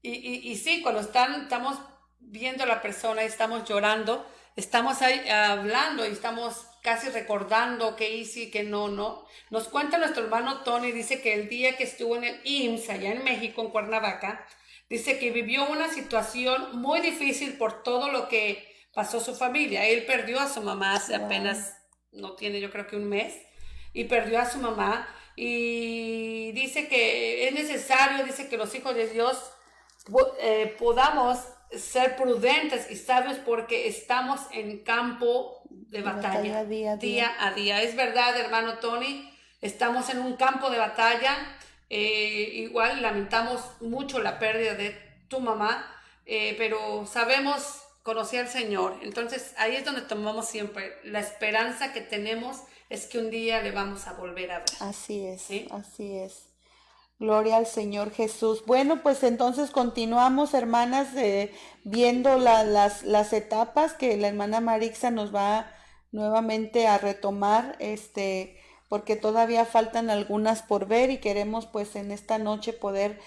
y sí, cuando estamos viendo a la persona y estamos llorando, estamos ahí hablando y estamos casi recordando qué hice y qué no, ¿no? Nos cuenta nuestro hermano Tony, dice que el día que estuvo en el IMSS, allá en México, en Cuernavaca, dice que vivió una situación muy difícil por todo lo que pasó su familia. Él perdió a su mamá hace Wow. apenas, no tiene yo creo que un mes, y perdió a su mamá. Y dice que es necesario, dice que los hijos de Dios podamos ser prudentes y sabios porque estamos en campo de batalla, Día a día. día a día. Es verdad, hermano Tony, estamos en un campo de batalla. Igual lamentamos mucho la pérdida de tu mamá, pero sabemos conocer al Señor. Entonces ahí es donde tomamos siempre la esperanza que tenemos es que un día le vamos a volver a ver. Así es, ¿Sí? así es. Gloria al Señor Jesús. Bueno, pues entonces continuamos, hermanas, viendo las etapas que la hermana Marixa nos va nuevamente a retomar, porque todavía faltan algunas por ver y queremos pues en esta noche poder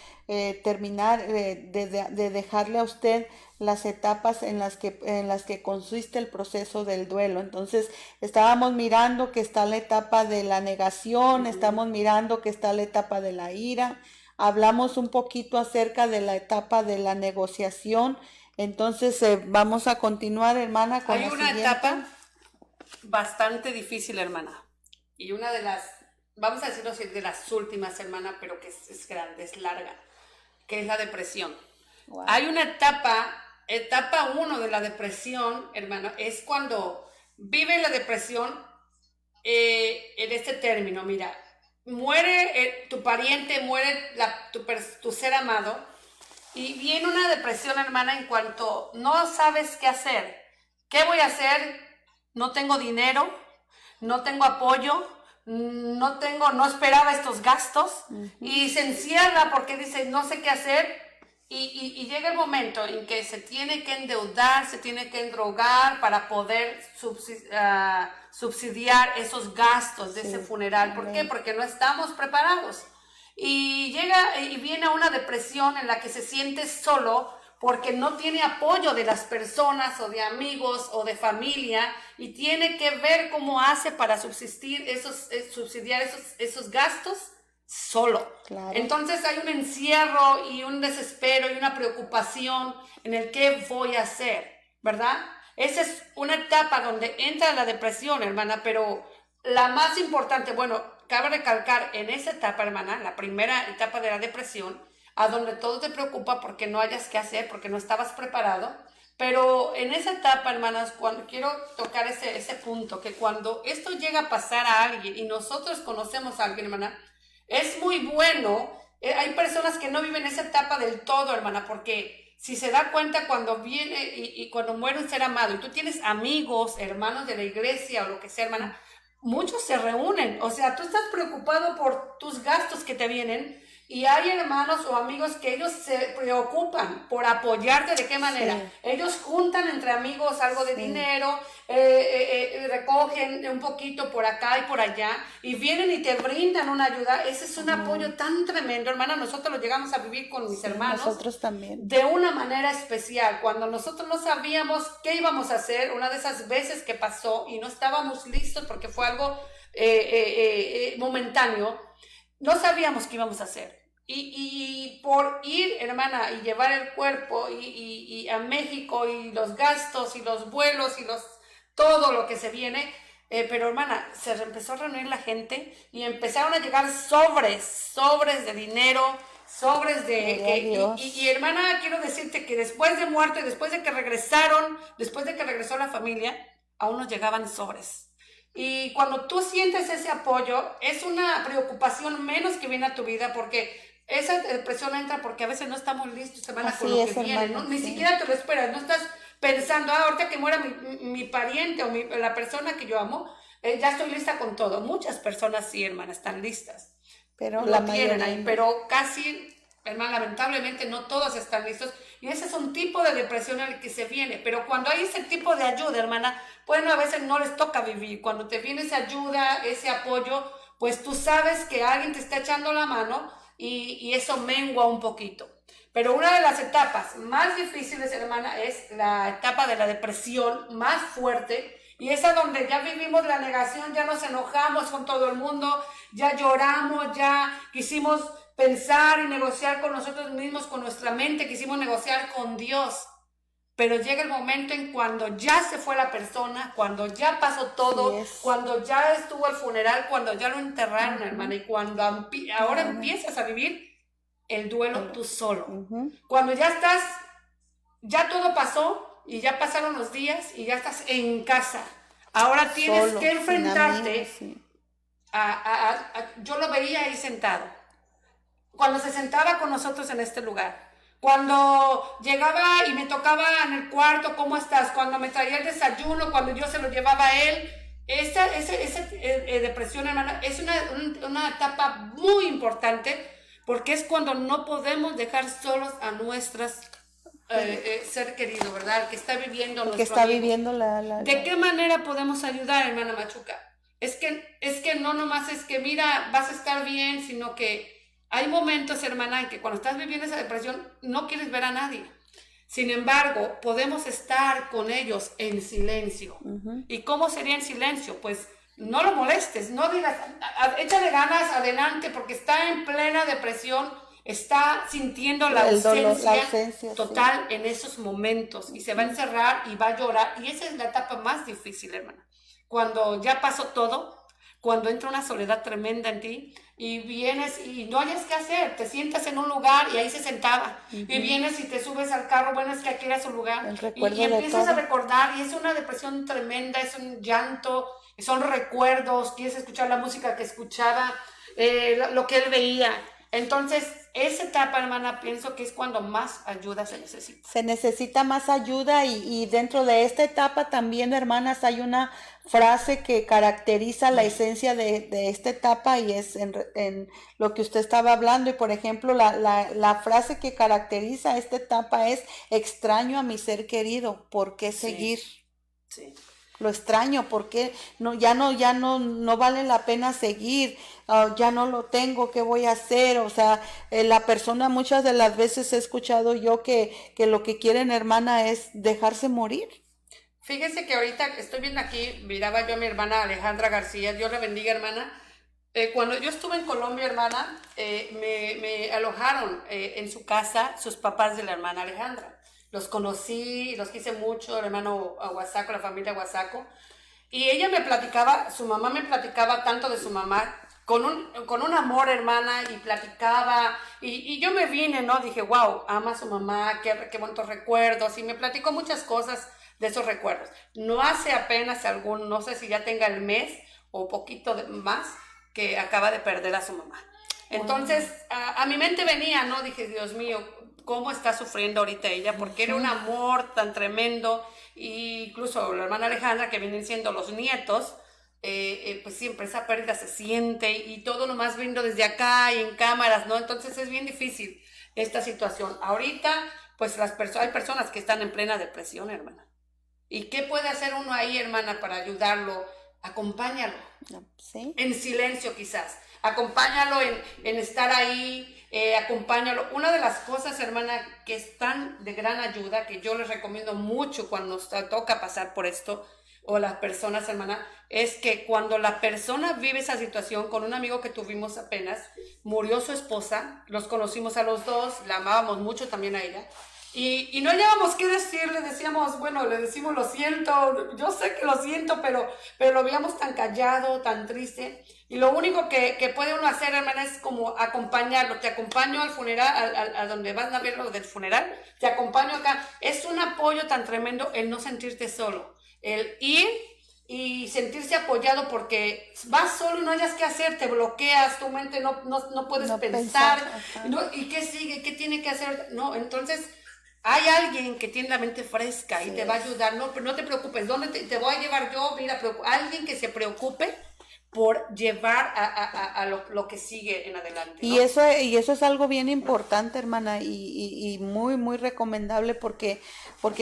terminar de dejarle a usted las etapas en las que consiste el proceso del duelo. Entonces, estábamos mirando que está la etapa de la negación, estamos mirando que está la etapa de la ira, hablamos un poquito acerca de la etapa de la negociación. Entonces, vamos a continuar, hermana, con Hay la una siguiente. etapa bastante difícil, hermana, y una de las, vamos a decirlo así, de las últimas, hermana, pero que es grande, es larga, que es la depresión. Wow. Hay una etapa 1 de la depresión, hermano, es cuando vive la depresión en este término. Mira, muere tu pariente, muere tu ser amado, y viene una depresión, hermana, en cuanto no sabes qué hacer. ¿Qué voy a hacer? No tengo dinero, no tengo apoyo, no esperaba estos gastos, y se encierra porque dice, no sé qué hacer. Y llega el momento en que se tiene que endeudar, se tiene que endrogar para poder subsidiar esos gastos de ese funeral. ¿Por qué? Porque no estamos preparados. Y llega y viene a una depresión en la que se siente solo porque no tiene apoyo de las personas o de amigos o de familia, y tiene que ver cómo hace para subsistir subsidiar esos gastos solo. Claro. Entonces hay un encierro y un desespero y una preocupación en el qué voy a hacer, ¿verdad? Esa es una etapa donde entra la depresión, hermana, pero la más importante, bueno, cabe recalcar en esa etapa, hermana, la primera etapa de la depresión, a donde todo te preocupa porque no hayas qué hacer, porque no estabas preparado. Pero en esa etapa, hermanas, cuando quiero tocar ese punto, que cuando esto llega a pasar a alguien y nosotros conocemos a alguien, hermana, es muy bueno. Hay personas que no viven esa etapa del todo, hermana, porque si se da cuenta cuando viene y cuando muere un ser amado y tú tienes amigos, hermanos de la iglesia o lo que sea, hermana, muchos se reúnen. O sea, tú estás preocupado por tus gastos que te vienen, y hay hermanos o amigos que ellos se preocupan por apoyarte. ¿De qué manera? Sí. Ellos juntan entre amigos algo de dinero, recogen un poquito por acá y por allá, y vienen y te brindan una ayuda. Ese es un apoyo tan tremendo, hermana. Nosotros lo llegamos a vivir con mis hermanos. Nosotros también. De una manera especial. Cuando nosotros no sabíamos qué íbamos a hacer, una de esas veces que pasó y no estábamos listos porque fue algo momentáneo, no sabíamos qué íbamos a hacer. Y por ir, hermana, y llevar el cuerpo y a México, y los gastos y los vuelos y todo lo que se viene, pero hermana, se empezó a reunir la gente y empezaron a llegar sobres de dinero, sobres y hermana, quiero decirte que después de muerto y después de que regresó la familia, aún nos llegaban sobres. Y cuando tú sientes ese apoyo, es una preocupación menos que viene a tu vida, porque esa depresión entra porque a veces no estamos listos, hermana, Así con lo que es, viene, hermana, ¿no? Ni sí. siquiera te lo esperas, no estás pensando, ahorita que muera mi pariente o la persona que yo amo, ya estoy lista con todo. Muchas personas sí, hermana, están listas, Pero la lo tienen mayoría ahí, no. pero casi, hermana, lamentablemente no todos están listos y ese es un tipo de depresión al que se viene, pero cuando hay ese tipo de ayuda, hermana, bueno, a veces no les toca vivir, cuando te viene esa ayuda, ese apoyo, pues tú sabes que alguien te está echando la mano y eso mengua un poquito. Pero una de las etapas más difíciles, hermana, es la etapa de la depresión más fuerte y esa donde ya vivimos la negación, ya nos enojamos con todo el mundo, ya lloramos, ya quisimos pensar y negociar con nosotros mismos, con nuestra mente, quisimos negociar con Dios. Pero llega el momento en cuando ya se fue la persona, cuando ya pasó todo, cuando ya estuvo el funeral, cuando ya lo enterraron, hermana, y cuando ahora empiezas a vivir el duelo tú solo. Cuando ya estás, ya todo pasó y ya pasaron los días y ya estás en casa. Ahora tienes Solo, que enfrentarte amigos, sí. yo lo veía ahí sentado. Cuando se sentaba con nosotros en este lugar. Cuando llegaba y me tocaba en el cuarto, ¿cómo estás? Cuando me traía el desayuno, cuando yo se lo llevaba a él. Esa depresión, hermana, es una etapa muy importante porque es cuando no podemos dejar solos a nuestras ser querido, ¿verdad? El que está viviendo El nuestro que está amigo. viviendo ¿De qué manera podemos ayudar, hermana Machuca? Es que no nomás es que, mira, vas a estar bien, sino que hay momentos, hermana, en que cuando estás viviendo esa depresión no quieres ver a nadie. Sin embargo, podemos estar con ellos en silencio. ¿Y cómo sería en silencio? Pues no lo molestes, no digas, échale ganas, adelante, porque está en plena depresión, está sintiendo la ausencia total en esos momentos y se va a encerrar y va a llorar. Y esa es la etapa más difícil, hermana. Cuando ya pasó todo, cuando entra una soledad tremenda en ti y vienes y no hayas qué hacer, te sientas en un lugar y ahí se sentaba y vienes y te subes al carro, bueno, es que aquí era su lugar y empiezas a recordar y es una depresión tremenda, es un llanto, son recuerdos, quieres escuchar la música que escuchaba, lo que él veía. Entonces, esa etapa, hermana, pienso que es cuando más ayuda se necesita. Se necesita más ayuda y dentro de esta etapa también, hermanas, hay una frase que caracteriza la esencia de esta etapa y es en lo que usted estaba hablando. Y por ejemplo, la frase que caracteriza esta etapa es: extraño a mi ser querido, ¿por qué seguir? Sí. Lo extraño, porque ya no vale la pena seguir, ya no lo tengo, ¿qué voy a hacer? O sea, la persona muchas de las veces he escuchado yo que lo que quieren, hermana, es dejarse morir. Fíjese que ahorita estoy viendo aquí, miraba yo a mi hermana Alejandra García, Dios la bendiga, hermana. Cuando yo estuve en Colombia, hermana, me alojaron en su casa sus papás de la hermana Alejandra. Los conocí, los quise mucho, el hermano Aguasaco, la familia Aguasaco. Y ella me platicaba, su mamá me platicaba tanto de su mamá, con un amor, hermana, y platicaba. Y yo me vine, ¿no? Dije, wow, ama a su mamá, qué bonitos recuerdos. Y me platicó muchas cosas de esos recuerdos. No hace apenas no sé si ya tenga el mes o poquito más, que acaba de perder a su mamá. Entonces, a mi mente venía, ¿no? Dije, Dios mío, ¿cómo está sufriendo ahorita ella? Porque era un amor tan tremendo. E incluso la hermana Alejandra, que vienen siendo los nietos, pues siempre esa pérdida se siente y todo nomás viendo desde acá y en cámaras, ¿no? Entonces es bien difícil esta situación. Ahorita, pues hay personas que están en plena depresión, hermana. ¿Y qué puede hacer uno ahí, hermana, para ayudarlo? Acompáñalo. ¿Sí? En silencio quizás. Acompáñalo en estar ahí, acompáñalo. Una de las cosas, hermana, que es tan de gran ayuda, que yo les recomiendo mucho cuando nos toca pasar por esto, o las personas, hermana, es que cuando la persona vive esa situación, con un amigo que tuvimos apenas, murió su esposa, los conocimos a los dos, la amábamos mucho también a ella, y no hallábamos qué decirle, decíamos, bueno, le decimos lo siento, yo sé que lo siento, pero lo veíamos tan callado, tan triste, y lo único que puede uno hacer, hermana, es como acompañarlo. Te acompaño al funeral, a donde van a ver lo del funeral, te acompaño acá. Es un apoyo tan tremendo el no sentirte solo, el ir y sentirse apoyado porque vas solo y no hayas qué hacer, te bloqueas, tu mente no puedes No pensar, pensar, ¿no? ¿Y qué sigue? ¿Qué tiene que hacer? No, entonces hay alguien que tiene la mente fresca y Sí te va a es. ayudar, no, pero no te preocupes, ¿dónde te voy a llevar yo? Mira, alguien que se preocupe por llevar a lo que sigue en adelante, ¿no? Y eso es algo bien importante, hermana, y muy, muy recomendable porque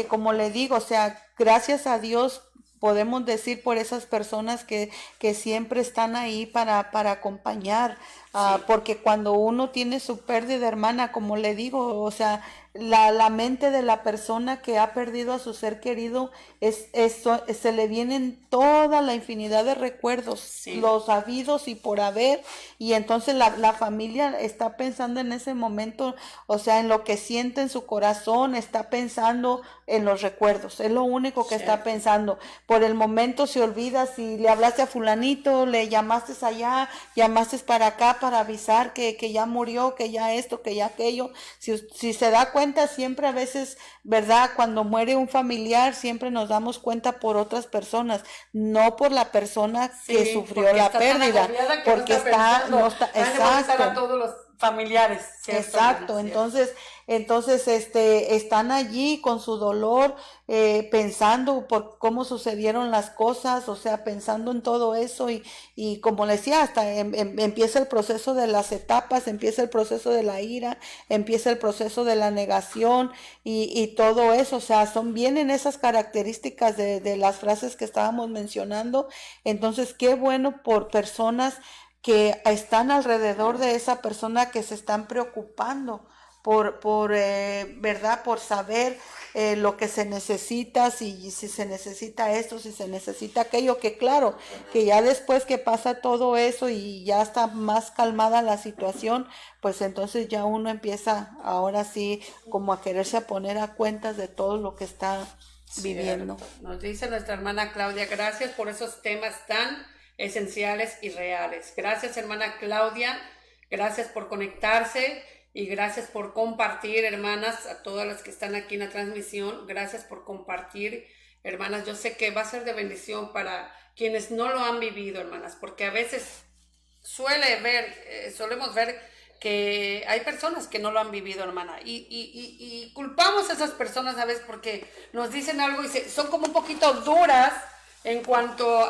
como le digo, o sea, gracias a Dios podemos decir por esas personas que siempre están ahí para acompañar, Sí, porque cuando uno tiene su pérdida, hermana, como le digo, o sea, la mente de la persona que ha perdido a su ser querido se le vienen toda la infinidad de recuerdos, sí, los habidos y por haber, y entonces la familia está pensando en ese momento, o sea, en lo que siente en su corazón, está pensando en los recuerdos, es lo único que está cierto. pensando. Por el momento se olvida si le hablaste a fulanito, le llamaste allá, llamaste para acá para avisar que ya murió, que ya esto, que ya aquello. Si se da cuenta, siempre a veces, ¿verdad? Cuando muere un familiar, siempre nos damos cuenta por otras personas, no por la persona que Sí, sufrió porque la está tan pérdida, agobiada que no porque está no pensando. está, A mí le molestar a exacto. todos los familiares, ¿cierto, hermana? Exacto, Cierto. entonces, están allí con su dolor, pensando por cómo sucedieron las cosas, o sea, pensando en todo eso y como le decía, hasta empieza el proceso de las etapas, empieza el proceso de la ira, empieza el proceso de la negación y todo eso, o sea, vienen esas características de las frases que estábamos mencionando, entonces, qué bueno por personas que están alrededor de esa persona que se están preocupando ¿verdad? Por saber lo que se necesita, si se necesita esto, si se necesita aquello, que claro, que ya después que pasa todo eso y ya está más calmada la situación, pues entonces ya uno empieza ahora sí como a quererse a poner a cuentas de todo lo que está viviendo. Cierto. Nos dice nuestra hermana Claudia, gracias por esos temas tan esenciales y reales. Gracias, hermana Claudia. Gracias por conectarse y gracias por compartir, hermanas, a todas las que están aquí en la transmisión. Gracias por compartir, hermanas. Yo sé que va a ser de bendición para quienes no lo han vivido, hermanas, porque a veces solemos ver que hay personas que no lo han vivido, hermana, y culpamos a esas personas a veces porque nos dicen algo y son como un poquito duras en cuanto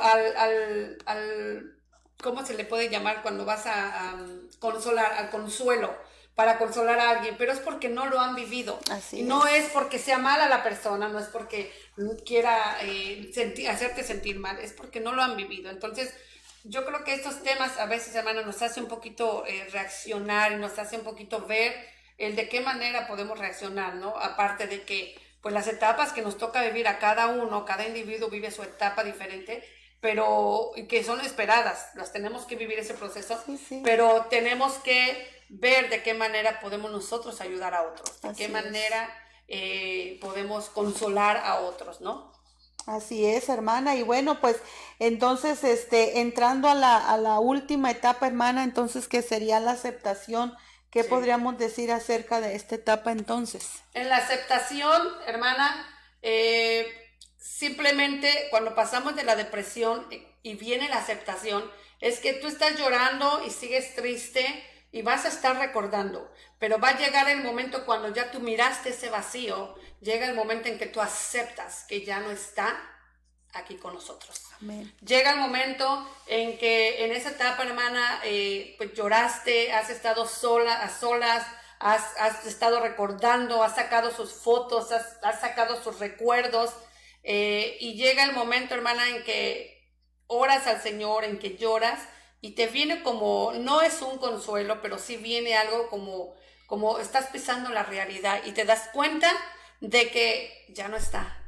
¿cómo se le puede llamar cuando vas a consolar, al consuelo, para consolar a alguien? Pero es porque no lo han vivido. Y Así no es es. porque sea mala la persona, no es porque quiera hacerte sentir mal, es porque no lo han vivido. Entonces, yo creo que estos temas a veces, hermana, nos hace un poquito reaccionar y nos hace un poquito ver el de qué manera podemos reaccionar, ¿no? Aparte de que, pues las etapas que nos toca vivir a cada uno, cada individuo vive su etapa diferente, pero que son esperadas, las tenemos que vivir ese proceso, Sí, sí, pero tenemos que ver de qué manera podemos nosotros ayudar a otros, de qué así es. manera podemos consolar a otros, ¿no? Así es, hermana. Y bueno, pues entonces, entrando a la última etapa, hermana, entonces, ¿qué sería la aceptación? ¿Qué Sí. podríamos decir acerca de esta etapa entonces? En la aceptación, hermana, simplemente cuando pasamos de la depresión y viene la aceptación, es que tú estás llorando y sigues triste y vas a estar recordando, pero va a llegar el momento cuando ya tú miraste ese vacío, llega el momento en que tú aceptas que ya no está aquí con nosotros. Amén. Llega el momento en que en esa etapa, hermana, pues lloraste, has estado sola, a solas, has estado recordando, has sacado sus fotos, has sacado sus recuerdos, y llega el momento, hermana, en que oras al Señor, en que lloras, y te viene como, no es un consuelo, pero sí viene algo como estás pisando la realidad y te das cuenta de que ya no está.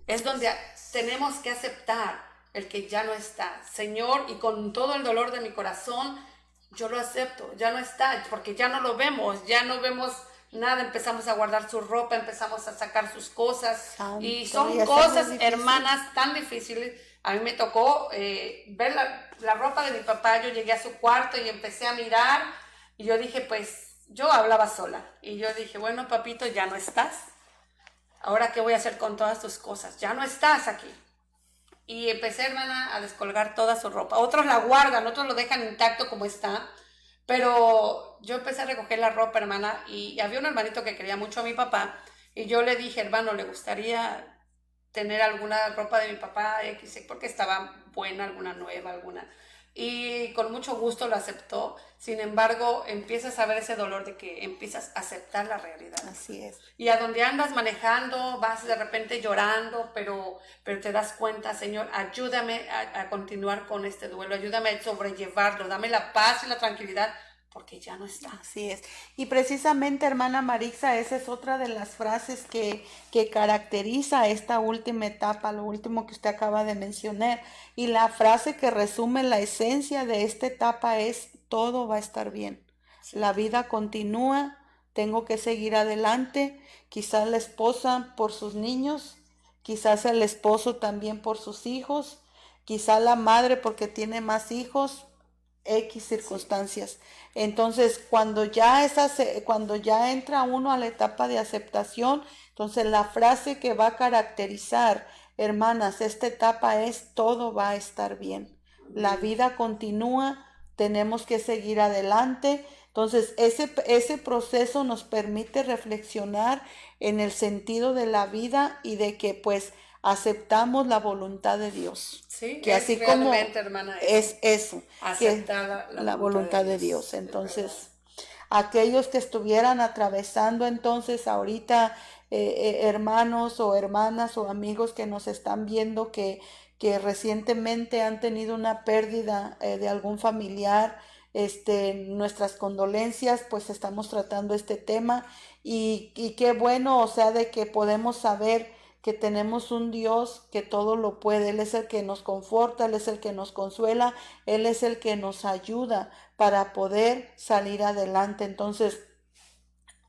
Es donde tenemos que aceptar el que ya no está. Señor, y con todo el dolor de mi corazón, yo lo acepto, ya no está, porque ya no lo vemos, ya no vemos nada, empezamos a guardar su ropa, empezamos a sacar sus cosas, y Santo, y son está muy cosas, difícil. hermanas, tan difíciles. A mí me tocó ver la ropa de mi papá, yo llegué a su cuarto y empecé a mirar, y yo dije, pues, yo hablaba sola, y yo dije, bueno, papito, ya no estás. Ahora, ¿qué voy a hacer con todas tus cosas? Ya no estás aquí. y empecé, hermana, a descolgar toda su ropa. Otros la guardan, otros lo dejan intacto como está, pero yo empecé a recoger la ropa, hermana, y había un hermanito que quería mucho a mi papá, y yo le dije, hermano, ¿le gustaría tener alguna ropa de mi papá X? Porque estaba buena, alguna nueva, alguna. Y con mucho gusto lo aceptó. Sin embargo, empiezas a ver ese dolor de que empiezas a aceptar la realidad. Así es. Y a donde andas manejando, vas de repente llorando, pero te das cuenta, Señor, ayúdame a continuar con este duelo, ayúdame a sobrellevarlo, dame la paz y la tranquilidad, porque ya no está. Así es. Y precisamente, hermana Marixa, esa es otra de las frases que caracteriza esta última etapa, lo último que usted acaba de mencionar. Y la frase que resume la esencia de esta etapa es: todo va a estar bien. Sí. La vida continúa, tengo que seguir adelante. Quizás la esposa por sus niños, quizás el esposo también por sus hijos, quizás la madre porque tiene más hijos, X circunstancias. Entonces, cuando ya entra uno a la etapa de aceptación, entonces la frase que va a caracterizar, hermanas, esta etapa es: todo va a estar bien. La vida continúa, tenemos que seguir adelante. Entonces, ese proceso nos permite reflexionar en el sentido de la vida y de que pues aceptamos la voluntad de Dios. Sí, que es así como realmente, hermana, es eso, que aceptar la voluntad de Dios. es verdad. Entonces, aquellos que estuvieran atravesando entonces ahorita, hermanos o hermanas o amigos que nos están viendo que recientemente han tenido una pérdida de algún familiar, nuestras condolencias, pues estamos tratando este tema y qué bueno, o sea, de que podemos saber que tenemos un Dios que todo lo puede. Él es el que nos conforta, Él es el que nos consuela, Él es el que nos ayuda para poder salir adelante. Entonces,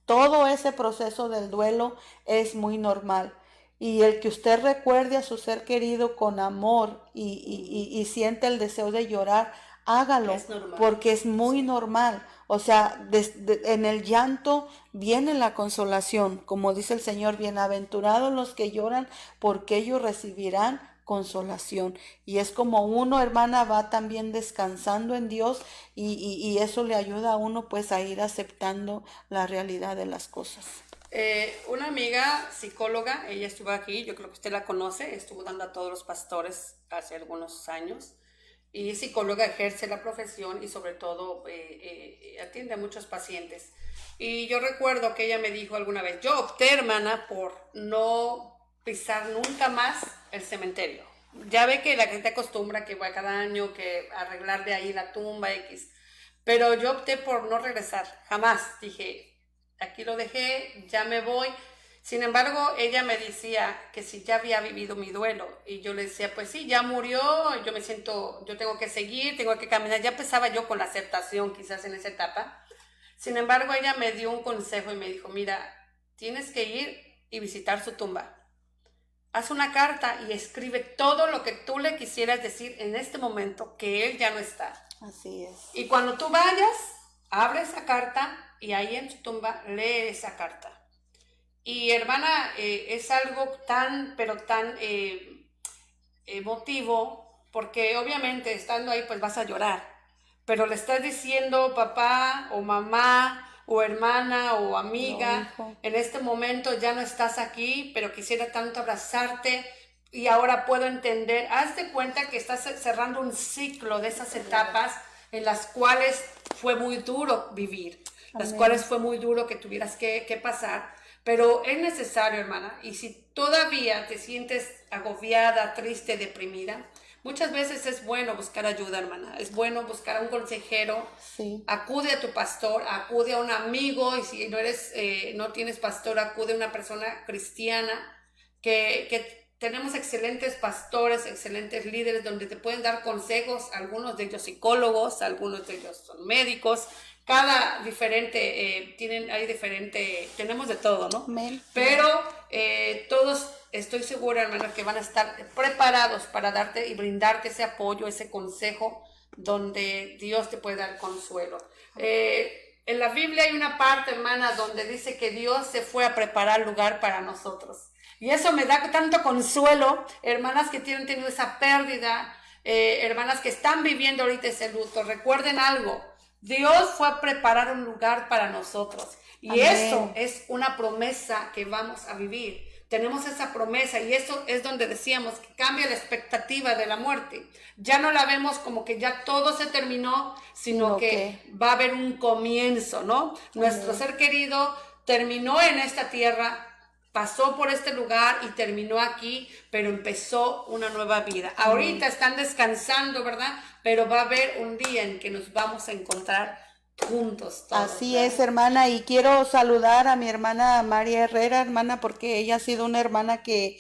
todo ese proceso del duelo es muy normal. Y el que usted recuerde a su ser querido con amor y siente el deseo de llorar, hágalo, porque es muy normal. O sea, en el llanto viene la consolación, como dice el Señor: bienaventurados los que lloran, porque ellos recibirán consolación. Y es como uno, hermana, va también descansando en Dios y eso le ayuda a uno pues a ir aceptando la realidad de las cosas. Una amiga psicóloga, ella estuvo aquí, yo creo que usted la conoce, estuvo dando a todos los pastores hace algunos años, y psicóloga, ejerce la profesión y sobre todo atiende a muchos pacientes. Y yo recuerdo que ella me dijo alguna vez, yo opté, hermana, por no pisar nunca más el cementerio. Ya ve que la gente acostumbra que va cada año, que arreglar de ahí la tumba X, pero yo opté por no regresar, jamás. Dije, aquí lo dejé, ya me voy. Sin embargo, ella me decía que si ya había vivido mi duelo, y yo le decía, pues sí, ya murió, yo me siento, yo tengo que seguir, tengo que caminar. Ya empezaba yo con la aceptación quizás en esa etapa. Sin embargo, ella me dio un consejo y me dijo, mira, tienes que ir y visitar su tumba. Haz una carta y escribe todo lo que tú le quisieras decir en este momento, que él ya no está. Así es. Y cuando tú vayas, abre esa carta y ahí en su tumba lee esa carta. Y hermana, es algo tan, pero tan emotivo, porque obviamente estando ahí pues vas a llorar, pero le estás diciendo papá o mamá o hermana o amiga, en este momento ya no estás aquí, pero quisiera tanto abrazarte y ahora puedo entender. Hazte cuenta que estás cerrando un ciclo de esas etapas en las cuales fue muy duro vivir, las cuales fue muy duro que tuvieras que pasar, pero es necesario, hermana. Y si todavía te sientes agobiada, triste, deprimida, muchas veces es bueno buscar ayuda, hermana. Es bueno buscar a un consejero. Sí. Acude a tu pastor, acude a un amigo, y si no tienes pastor, acude a una persona cristiana, que tenemos excelentes pastores, excelentes líderes donde te pueden dar consejos, algunos de ellos psicólogos, algunos de ellos son médicos. Cada diferente, tenemos de todo, ¿no? Pero todos, estoy segura, hermana, que van a estar preparados para darte y brindarte ese apoyo, ese consejo, donde Dios te puede dar consuelo. En la Biblia hay una parte, hermana, donde dice que Dios se fue a preparar lugar para nosotros. Y eso me da tanto consuelo, hermanas que tienen tenido esa pérdida, hermanas que están viviendo ahorita ese luto. Recuerden algo, Dios fue a preparar un lugar para nosotros. Y Amén. eso es una promesa que vamos a vivir. Tenemos esa promesa y eso es donde decíamos que cambia la expectativa de la muerte. Ya no la vemos como que ya todo se terminó, sino que va a haber un comienzo, ¿no? Nuestro ser querido terminó en esta tierra, pasó por este lugar y terminó aquí, pero empezó una nueva vida. Ahorita están descansando, ¿verdad? Pero va a haber un día en que nos vamos a encontrar juntos todos. Así ¿verdad? es, hermana, y quiero saludar a mi hermana María Herrera, hermana, porque ella ha sido una hermana que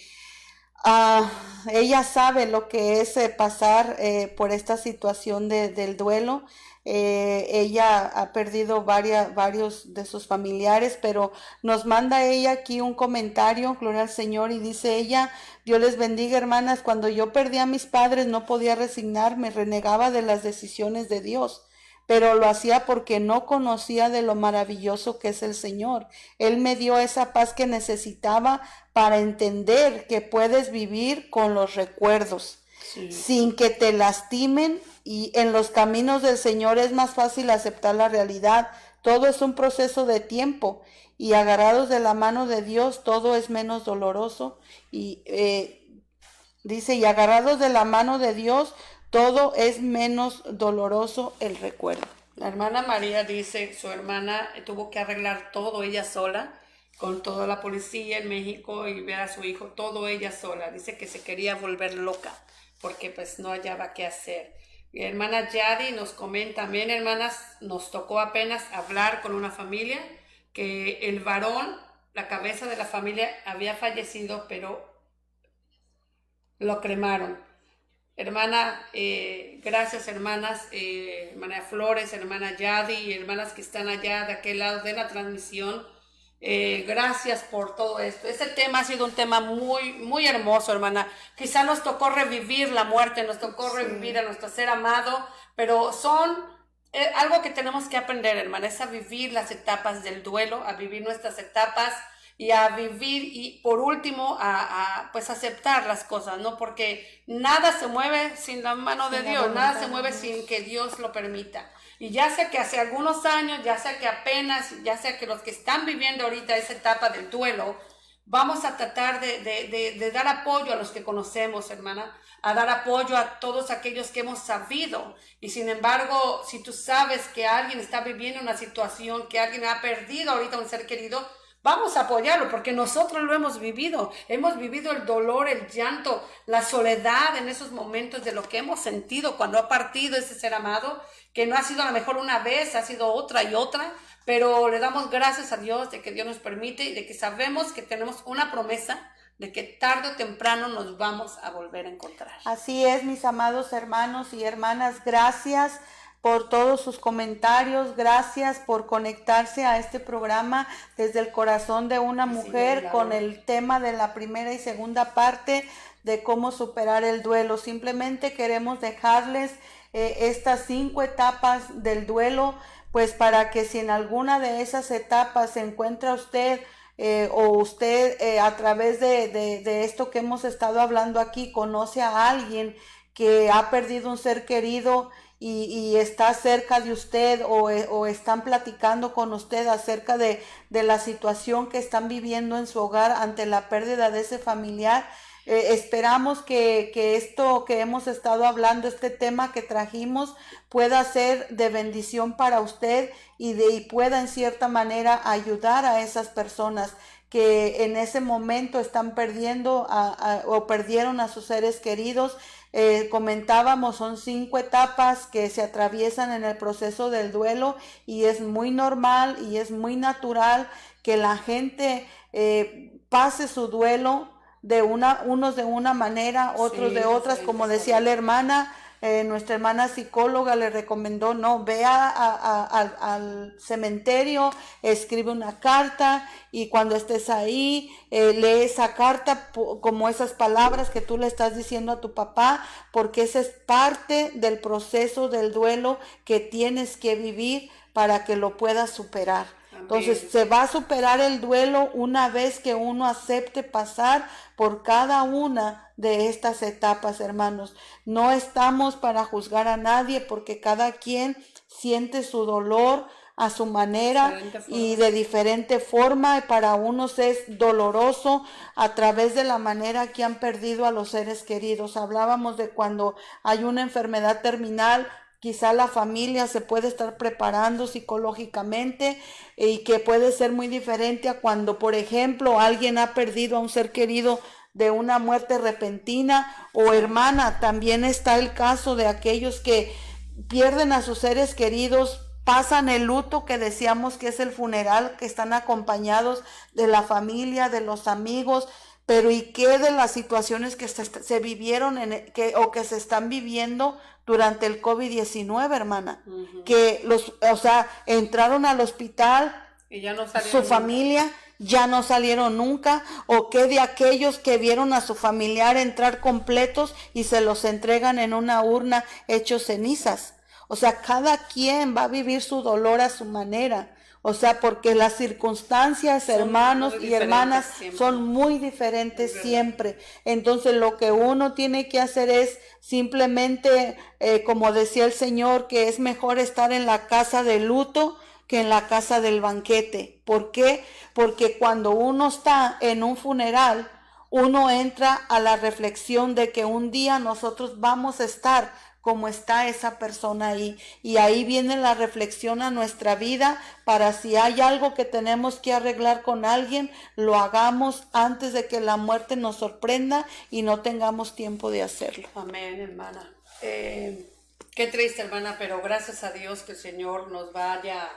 ella sabe lo que es pasar por esta situación del duelo. Ella ha perdido varios de sus familiares, pero nos manda ella aquí un comentario, gloria al Señor, y dice ella: Dios les bendiga, hermanas, cuando yo perdí a mis padres no podía resignarme, renegaba de las decisiones de Dios, pero lo hacía porque no conocía de lo maravilloso que es el Señor. Él me dio esa paz que necesitaba para entender que puedes vivir con los recuerdos, sin que te lastimen, y en los caminos del Señor es más fácil aceptar la realidad. Todo es un proceso de tiempo, y agarrados de la mano de Dios todo es menos doloroso. Y dice, y agarrados de la mano de Dios todo es menos doloroso el recuerdo. La hermana María dice, su hermana tuvo que arreglar todo ella sola, con toda la policía en México y ver a su hijo, todo ella sola. Dice que se quería volver loca, porque pues no hallaba qué hacer. Mi hermana Yadi nos comenta también, hermanas, nos tocó apenas hablar con una familia, que el varón, la cabeza de la familia, había fallecido, pero lo cremaron. Hermana, gracias hermanas, hermana Flores, hermana Yadi, hermanas que están allá de aquel lado de la transmisión. Gracias por todo esto. Este tema ha sido un tema muy, muy hermoso, hermana. Quizá nos tocó revivir la muerte, nos tocó revivir a nuestro ser amado, pero son algo que tenemos que aprender, hermana, es a vivir las etapas del duelo, a vivir nuestras etapas y a vivir, y por último pues aceptar las cosas, ¿no? Porque nada se mueve sin la mano de Dios, nada se mueve sin que Dios lo permita. Y ya sea que hace algunos años, ya sea que apenas, ya sea que los que están viviendo ahorita esa etapa del duelo, vamos a tratar de dar apoyo a los que conocemos, hermana, a dar apoyo a todos aquellos que hemos sabido. Y sin embargo, si tú sabes que alguien está viviendo una situación, que alguien ha perdido ahorita un ser querido, vamos a apoyarlo, porque nosotros lo hemos vivido el dolor, el llanto, la soledad en esos momentos de lo que hemos sentido cuando ha partido ese ser amado, que no ha sido a lo mejor una vez, ha sido otra y otra, pero le damos gracias a Dios de que Dios nos permite y de que sabemos que tenemos una promesa de que tarde o temprano nos vamos a volver a encontrar. Así es, mis amados hermanos y hermanas, gracias por todos sus comentarios, gracias por conectarse a este programa desde el corazón de una mujer, con el tema de la primera y segunda parte de cómo superar el duelo. Simplemente queremos dejarles estas 5 etapas del duelo, pues para que si en alguna de esas etapas se encuentra usted o usted a través de esto que hemos estado hablando aquí, conoce a alguien que ha perdido un ser querido y está cerca de usted, o están platicando con usted acerca de la situación que están viviendo en su hogar ante la pérdida de ese familiar. Esperamos que esto que hemos estado hablando, este tema que trajimos, pueda ser de bendición para usted y pueda en cierta manera ayudar a esas personas que en ese momento están perdiendo o perdieron a sus seres queridos. Comentábamos, son 5 etapas que se atraviesan en el proceso del duelo, y es muy normal y es muy natural que la gente pase su duelo unos de una manera, otros de otras, como decía la hermana. Nuestra hermana psicóloga le recomendó, no, ve al cementerio, escribe una carta, y cuando estés ahí, lee esa carta como esas palabras que tú le estás diciendo a tu papá, porque esa es parte del proceso del duelo que tienes que vivir para que lo puedas superar. Entonces se va a superar el duelo una vez que uno acepte pasar por cada una de estas etapas, hermanos. No estamos para juzgar a nadie porque cada quien siente su dolor a su manera y de diferente forma. Para unos es doloroso a través de la manera que han perdido a los seres queridos. Hablábamos de cuando hay una enfermedad terminal, quizá la familia se puede estar preparando psicológicamente y que puede ser muy diferente a cuando, por ejemplo, alguien ha perdido a un ser querido de una muerte repentina. O hermana, también está el caso de aquellos que pierden a sus seres queridos, pasan el luto que decíamos que es el funeral, que están acompañados de la familia, de los amigos, pero ¿y qué de las situaciones que se vivieron o que se están viviendo durante el COVID-19, hermana? Que entraron al hospital y ya no salieron su nunca. familia, ya no salieron nunca. O qué de aquellos que vieron a su familiar entrar completos y se los entregan en una urna hechos cenizas. O sea, cada quien va a vivir su dolor a su manera. O sea, porque las circunstancias, hermanos y hermanas, son muy diferentes siempre. Entonces, lo que uno tiene que hacer es simplemente, como decía el Señor, que es mejor estar en la casa de luto que en la casa del banquete. ¿Por qué? Porque cuando uno está en un funeral, uno entra a la reflexión de que un día nosotros vamos a estar como está esa persona ahí. Y ahí viene la reflexión a nuestra vida para si hay algo que tenemos que arreglar con alguien, lo hagamos antes de que la muerte nos sorprenda y no tengamos tiempo de hacerlo. Amén, hermana. Qué triste, hermana, pero gracias a Dios que el Señor nos vaya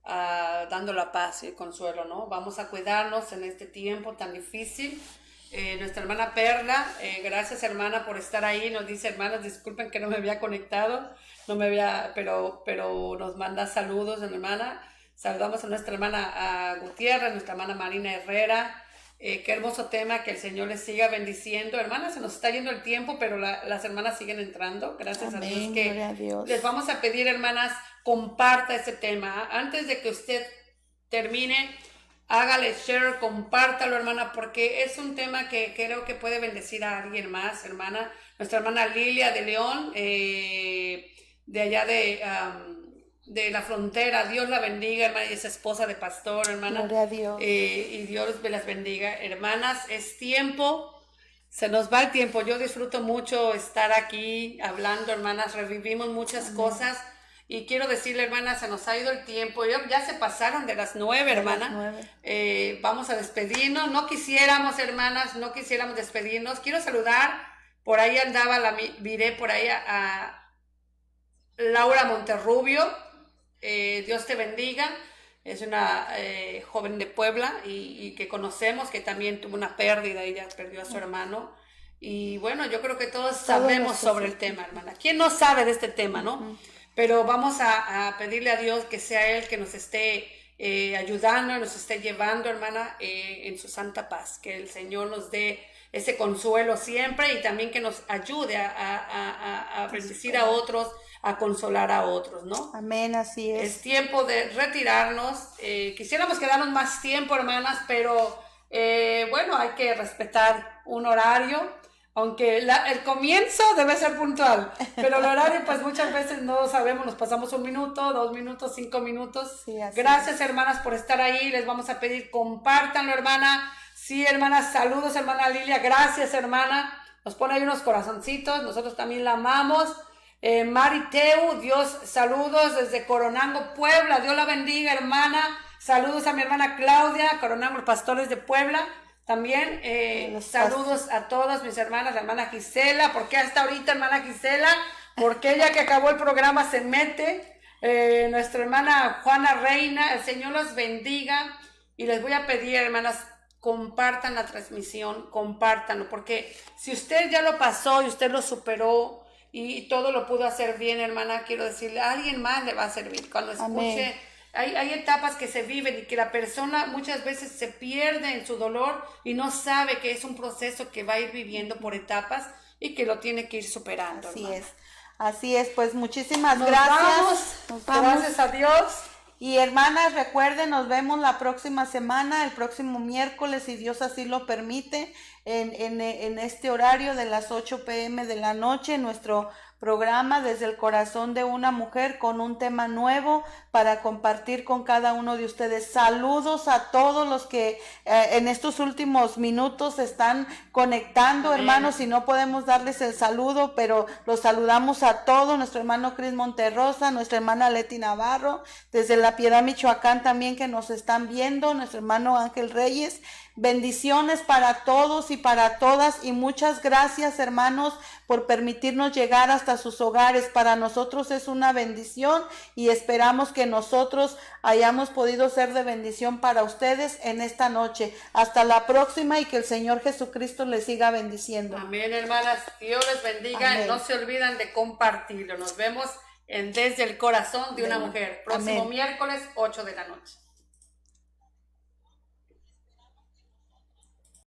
dando la paz y el consuelo, ¿no? Vamos a cuidarnos en este tiempo tan difícil. Nuestra hermana Perla, gracias, hermana, por estar ahí. Nos dice, hermanas, disculpen que no me había conectado, pero nos manda saludos, hermana. Saludamos a nuestra hermana Gutiérrez, nuestra hermana Marina Herrera. Qué hermoso tema, que el Señor les siga bendiciendo. Hermanas, se nos está yendo el tiempo, pero las hermanas siguen entrando. Gracias. Amén, a Dios. Gloria a Dios. Les vamos a pedir, hermanas, comparta este tema. Antes de que usted termine, hágale share, compártalo, hermana, porque es un tema que creo que puede bendecir a alguien más, hermana. Nuestra hermana Lilia de León, de allá de la frontera. Dios la bendiga, hermana, y es esposa de pastor, hermana. Gloria a Dios. Y Dios las bendiga. Hermanas, es tiempo, se nos va el tiempo. Yo disfruto mucho estar aquí hablando, hermanas, revivimos muchas cosas. Y quiero decirle, hermana, se nos ha ido el tiempo. Ya se pasaron de las 9, hermana. Vamos a despedirnos. No quisiéramos, hermanas, despedirnos. Quiero saludar, por ahí andaba, miré por ahí a Laura Monterrubio. Dios te bendiga. Es una joven de Puebla y que conocemos, que también tuvo una pérdida. Ella perdió a su hermano. Y bueno, yo creo que todos sabemos sobre el tema, hermana. ¿Quién no sabe de este tema, no? Pero vamos a pedirle a Dios que sea Él que nos esté ayudando, nos esté llevando, hermana, en su santa paz. Que el Señor nos dé ese consuelo siempre y también que nos ayude a bendecir a otros, a consolar a otros, ¿no? Amén, así es. Es tiempo de retirarnos. Quisiéramos quedarnos más tiempo, hermanas, pero bueno, hay que respetar un horario. Aunque el comienzo debe ser puntual, pero el horario pues muchas veces no sabemos, nos pasamos 1 minuto, 2 minutos, 5 minutos. Sí, gracias, hermanas, por estar ahí. Les vamos a pedir, compártanlo, hermana. Sí, hermanas, saludos, hermana Lilia. Gracias, hermana. Nos pone ahí unos corazoncitos, nosotros también la amamos. Mariteu, Dios, saludos desde Coronango, Puebla. Dios la bendiga, hermana. Saludos a mi hermana Claudia, Coronango, Pastores de Puebla. También saludos a todas mis hermanas, la hermana Gisela. ¿Por qué hasta ahorita, hermana Gisela? Porque ella que acabó el programa se mete. Nuestra hermana Juana Reina, el Señor los bendiga. Y les voy a pedir, hermanas, compartan la transmisión, compártanlo. Porque si usted ya lo pasó y usted lo superó y todo lo pudo hacer bien, hermana, quiero decirle, a alguien más le va a servir. Cuando escuche... Amén. Hay etapas que se viven y que la persona muchas veces se pierde en su dolor y no sabe que es un proceso que va a ir viviendo por etapas y que lo tiene que ir superando. Así es, pues muchísimas gracias. Nos vamos. Gracias a Dios. Y hermanas, recuerden, nos vemos la próxima semana, el próximo miércoles, si Dios así lo permite, en este horario de las 8 p.m. de la noche, nuestro programa Desde el Corazón de una Mujer, con un tema nuevo para compartir con cada uno de ustedes. Saludos a todos los que en estos últimos minutos están conectando. Amén. Hermanos, si no podemos darles el saludo, pero los saludamos a todos, nuestro hermano Cris Monterrosa, nuestra hermana Leti Navarro, desde La Piedad, Michoacán también, que nos están viendo, nuestro hermano Ángel Reyes. Bendiciones para todos y para todas, y muchas gracias, hermanos, por permitirnos llegar hasta sus hogares. Para nosotros es una bendición y esperamos que nosotros hayamos podido ser de bendición para ustedes en esta noche. Hasta la próxima, y que el Señor Jesucristo les siga bendiciendo. Amén, hermanas. Dios les bendiga. Amén. No se olviden de compartirlo. Nos vemos en Desde el Corazón de una Mujer. Próximo miércoles, 8 de la noche.